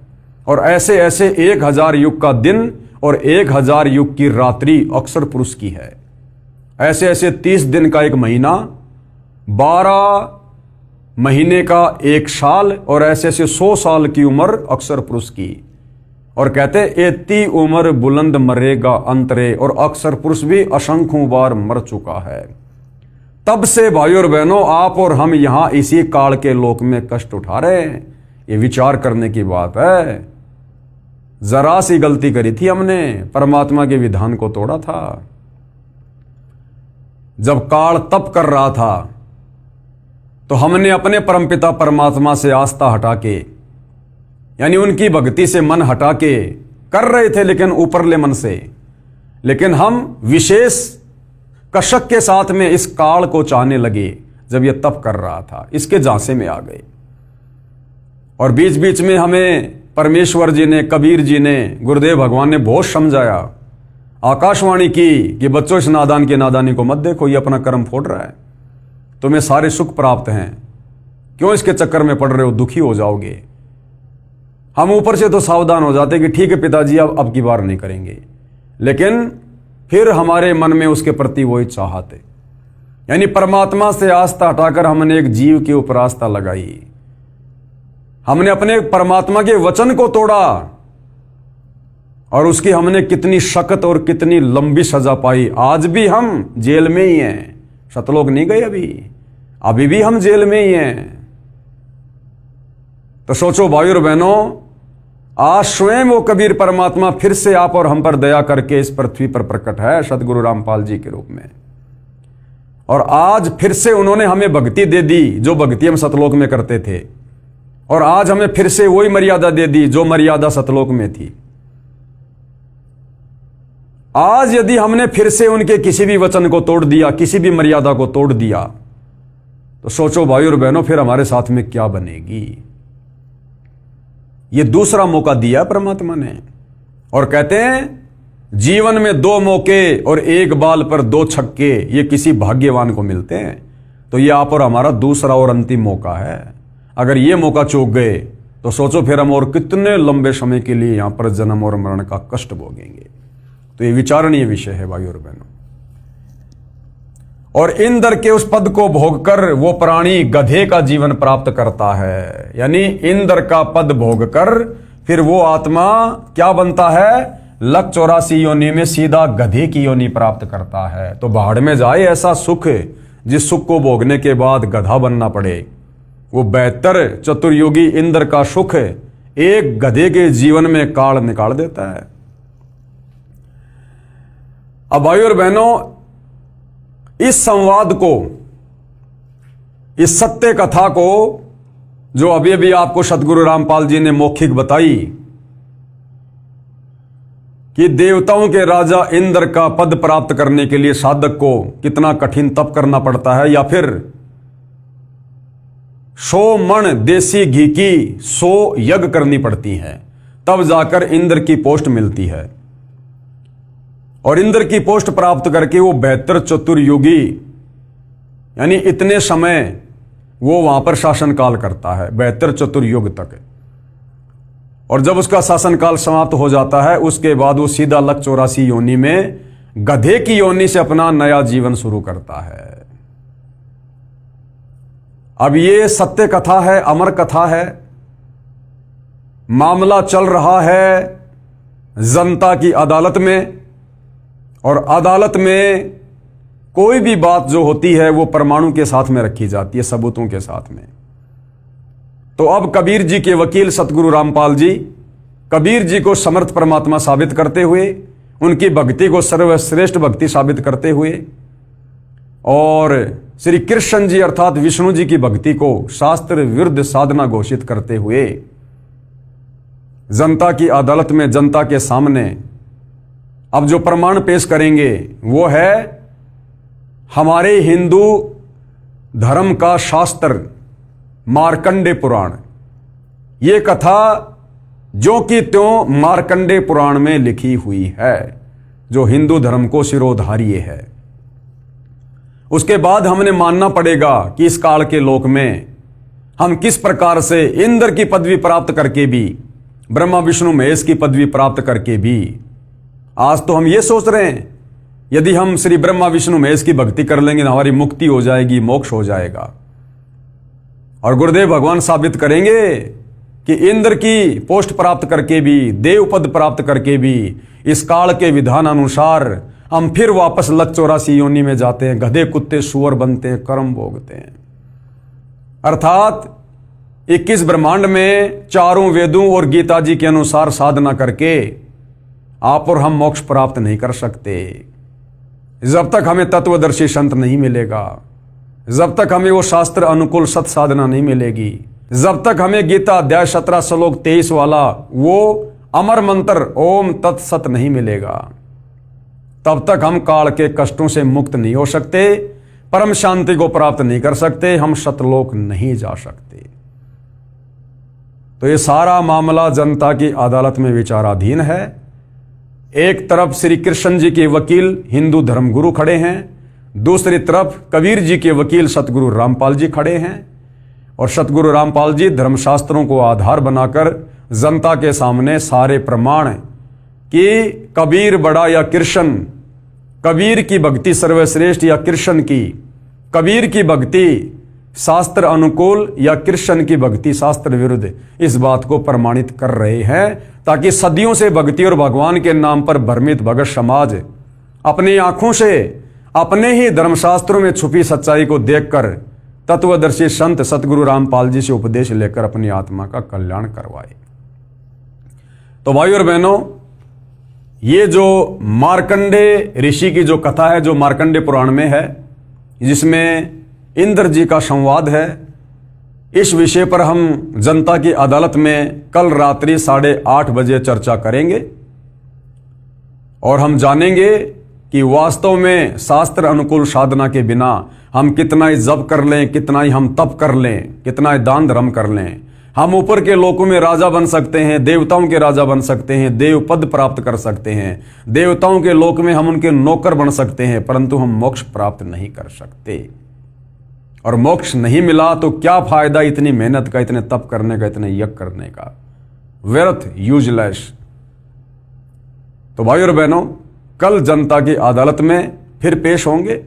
और ऐसे ऐसे 1000 युग का दिन और 1000 युग की रात्रि अक्षर पुरुष की है। ऐसे ऐसे 30 दिन का एक महीना, 12 महीने का एक साल, और ऐसे ऐसे 100 साल की उम्र अक्षर पुरुष की। और कहते एती उम्र बुलंद मरेगा अंतरे, और अक्षर पुरुष भी असंख्यों बार मर चुका है। तब से भाई और बहनों आप और हम यहां इसी काल के लोक में कष्ट उठा रहे हैं। ये विचार करने की बात है। जरा सी गलती करी थी हमने, परमात्मा के विधान को तोड़ा था। जब काल तप कर रहा था तो हमने अपने परमपिता परमात्मा से आस्था हटा के यानी उनकी भक्ति से मन हटा के कर रहे थे, लेकिन ऊपरले मन से। लेकिन हम विशेष कशक के साथ में इस काल को चाहने लगे जब यह तप कर रहा था, इसके झांसे में आ गए। और बीच बीच में हमें परमेश्वर जी ने, कबीर जी ने, गुरुदेव भगवान ने बहुत समझाया, आकाशवाणी की कि बच्चों इस नादान की नादानी को मत देखो, ये अपना कर्म फोड़ रहा है, तुम्हें सारे सुख प्राप्त हैं, क्यों इसके चक्कर में पड़ रहे हो, दुखी हो जाओगे। हम ऊपर से तो सावधान हो जाते कि ठीक है पिताजी अब की बार नहीं करेंगे, लेकिन फिर हमारे मन में उसके प्रति वही चाहत है। यानी परमात्मा से आस्था हटाकर हमने एक जीव के ऊपर आस्था लगाई, हमने अपने परमात्मा के वचन को तोड़ा, और उसकी हमने कितनी सख्त और कितनी लंबी सजा पाई। आज भी हम जेल में ही हैं, सतलोक नहीं गए अभी भी हम जेल में ही हैं। तो सोचो भाई और बहनों, आज स्वयं वो कबीर परमात्मा फिर से आप और हम पर दया करके इस पृथ्वी पर प्रकट है सतगुरु रामपाल जी के रूप में। और आज फिर से उन्होंने हमें भक्ति दे दी जो भक्ति हम सतलोक में करते थे, और आज हमें फिर से वही मर्यादा दे दी जो मर्यादा सतलोक में थी। आज यदि हमने फिर से उनके किसी भी वचन को तोड़ दिया, किसी भी मर्यादा को तोड़ दिया, तो सोचो भाई और बहनों फिर हमारे साथ में क्या बनेगी। ये दूसरा मौका दिया परमात्मा ने, और कहते हैं जीवन में 2 मौके और 1 बाल पर 2 छक्के ये किसी भाग्यवान को मिलते हैं। तो ये आप और हमारा दूसरा और अंतिम मौका है। अगर ये मौका चूक गए तो सोचो फिर हम और कितने लंबे समय के लिए यहां पर जन्म और मरण का कष्ट भोगेंगे। तो ये विचारणीय विषय है भाई और बहनों। और इंद्र के उस पद को भोगकर वो प्राणी गधे का जीवन प्राप्त करता है। यानी इंद्र का पद भोगकर फिर वो आत्मा क्या बनता है, 184 योनि में सीधा गधे की योनि प्राप्त करता है। तो भाड़ में जाए ऐसा सुख जिस सुख को भोगने के बाद गधा बनना पड़े। वो बेहतर चतुर्युगी इंद्र का सुख एक गधे के जीवन में काल निकाल देता है। अब भाई और बहनों, इस संवाद को, इस सत्य कथा को जो अभी अभी आपको सतगुरु रामपाल जी ने मौखिक बताई कि देवताओं के राजा इंद्र का पद प्राप्त करने के लिए साधक को कितना कठिन तप करना पड़ता है, या फिर 100 मण देसी घी की 100 यज्ञ करनी पड़ती हैं, तब जाकर इंद्र की पोस्ट मिलती है। और इंद्र की पोस्ट प्राप्त करके वो बेहतर चतुर्युगी यानी इतने समय वो वहां पर शासनकाल करता है 72 चतुर्युग तक। और जब उसका शासनकाल समाप्त हो जाता है उसके बाद वो सीधा लक 84 योनि में गधे की योनि से अपना नया जीवन शुरू करता है। अब ये सत्य कथा है, अमर कथा है। मामला चल रहा है जनता की अदालत में, और अदालत में कोई भी बात जो होती है वो परमाणु के साथ में रखी जाती है, सबूतों के साथ में। तो अब कबीर जी के वकील सतगुरु रामपाल जी कबीर जी को समर्थ परमात्मा साबित करते हुए, उनकी भक्ति को सर्वश्रेष्ठ भक्ति साबित करते हुए, और श्री कृष्ण जी अर्थात विष्णु जी की भक्ति को शास्त्र विरुद्ध साधना घोषित करते हुए जनता की अदालत में, जनता के सामने अब जो प्रमाण पेश करेंगे वो है हमारे हिंदू धर्म का शास्त्र मार्कंडे पुराण। ये कथा जो कि त्यों मार्कंडे पुराण में लिखी हुई है, जो हिंदू धर्म को शिरोधार्य है। उसके बाद हमने मानना पड़ेगा कि इस काल के लोक में हम किस प्रकार से इंद्र की पदवी प्राप्त करके भी, ब्रह्मा विष्णु महेश की पदवी प्राप्त करके भी, आज तो हम ये सोच रहे हैं यदि हम श्री ब्रह्मा विष्णु महेश की भक्ति कर लेंगे तो हमारी मुक्ति हो जाएगी, मोक्ष हो जाएगा। और गुरुदेव भगवान साबित करेंगे कि इंद्र की पोस्ट प्राप्त करके भी, देव पद प्राप्त करके भी, इस काल के विधान अनुसार हम फिर वापस लक 84 योनि में जाते हैं, गधे कुत्ते सुअर बनते हैं, कर्म भोगते हैं। अर्थात 21 ब्रह्मांड में चारों वेदों और गीता जी के अनुसार साधना करके आप और हम मोक्ष प्राप्त नहीं कर सकते जब तक हमें तत्वदर्शी संत नहीं मिलेगा, जब तक हमें वो शास्त्र अनुकूल सत साधना नहीं मिलेगी, जब तक हमें गीता अध्याय 17 श्लोक 23 वाला वो अमर मंत्र ओम तत्सत नहीं मिलेगा, तब तक हम काल के कष्टों से मुक्त नहीं हो सकते, परम शांति को प्राप्त नहीं कर सकते, हम सतलोक नहीं जा सकते। तो ये सारा मामला जनता की अदालत में विचाराधीन है। एक तरफ श्री कृष्ण जी के वकील हिंदू धर्मगुरु खड़े हैं, दूसरी तरफ कबीर जी के वकील सतगुरु रामपाल जी खड़े हैं, और सतगुरु रामपाल जी धर्मशास्त्रों को आधार बनाकर जनता के सामने सारे प्रमाण कि कबीर बड़ा या कृष्ण, कबीर की भक्ति सर्वश्रेष्ठ या कृष्ण की, कबीर की भक्ति शास्त्र अनुकूल या कृष्ण की भक्ति शास्त्र विरुद्ध, इस बात को प्रमाणित कर रहे हैं, ताकि सदियों से भक्ति और भगवान के नाम पर भ्रमित भगत समाज अपनी आंखों से अपने ही धर्मशास्त्रों में छुपी सच्चाई को देखकर तत्वदर्शी संत सतगुरु रामपाल जी से उपदेश लेकर अपनी आत्मा का कल्याण करवाए। तो भाई और बहनों, ये जो मार्कंडे ऋषि की जो कथा है, जो मार्कंडे पुराण में है, जिसमें इंद्र जी का संवाद है, इस विषय पर हम जनता की अदालत में कल रात्रि 8:30 बजे चर्चा करेंगे, और हम जानेंगे कि वास्तव में शास्त्र अनुकूल साधना के बिना हम कितना ही जप कर लें, कितना ही हम तप कर लें, कितना ही दान धर्म कर लें, हम ऊपर के लोकों में राजा बन सकते हैं, देवताओं के राजा बन सकते हैं, देव पद प्राप्त कर सकते हैं, देवताओं के लोक में हम उनके नौकर बन सकते हैं, परंतु हम मोक्ष प्राप्त नहीं कर सकते। और मोक्ष नहीं मिला तो क्या फायदा इतनी मेहनत का, इतने तप करने का, इतने यज्ञ करने का, व्यर्थ, यूजलेस। तो भाई और बहनों, कल जनता की अदालत में फिर पेश होंगे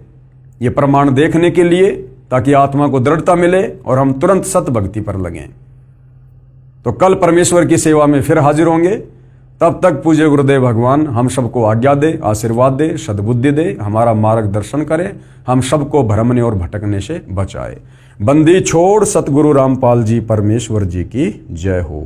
ये प्रमाण देखने के लिए, ताकि आत्मा को दृढ़ता मिले और हम तुरंत सत भक्ति पर लगें। तो कल परमेश्वर की सेवा में फिर हाजिर होंगे। तब तक पूज्य गुरुदेव भगवान हम सबको आज्ञा दे, आशीर्वाद दे, सद्बुद्धि दे, हमारा मार्गदर्शन करे, हम सबको भ्रमने और भटकने से बचाए। बंदी छोड़ सतगुरु रामपाल जी परमेश्वर जी की जय हो।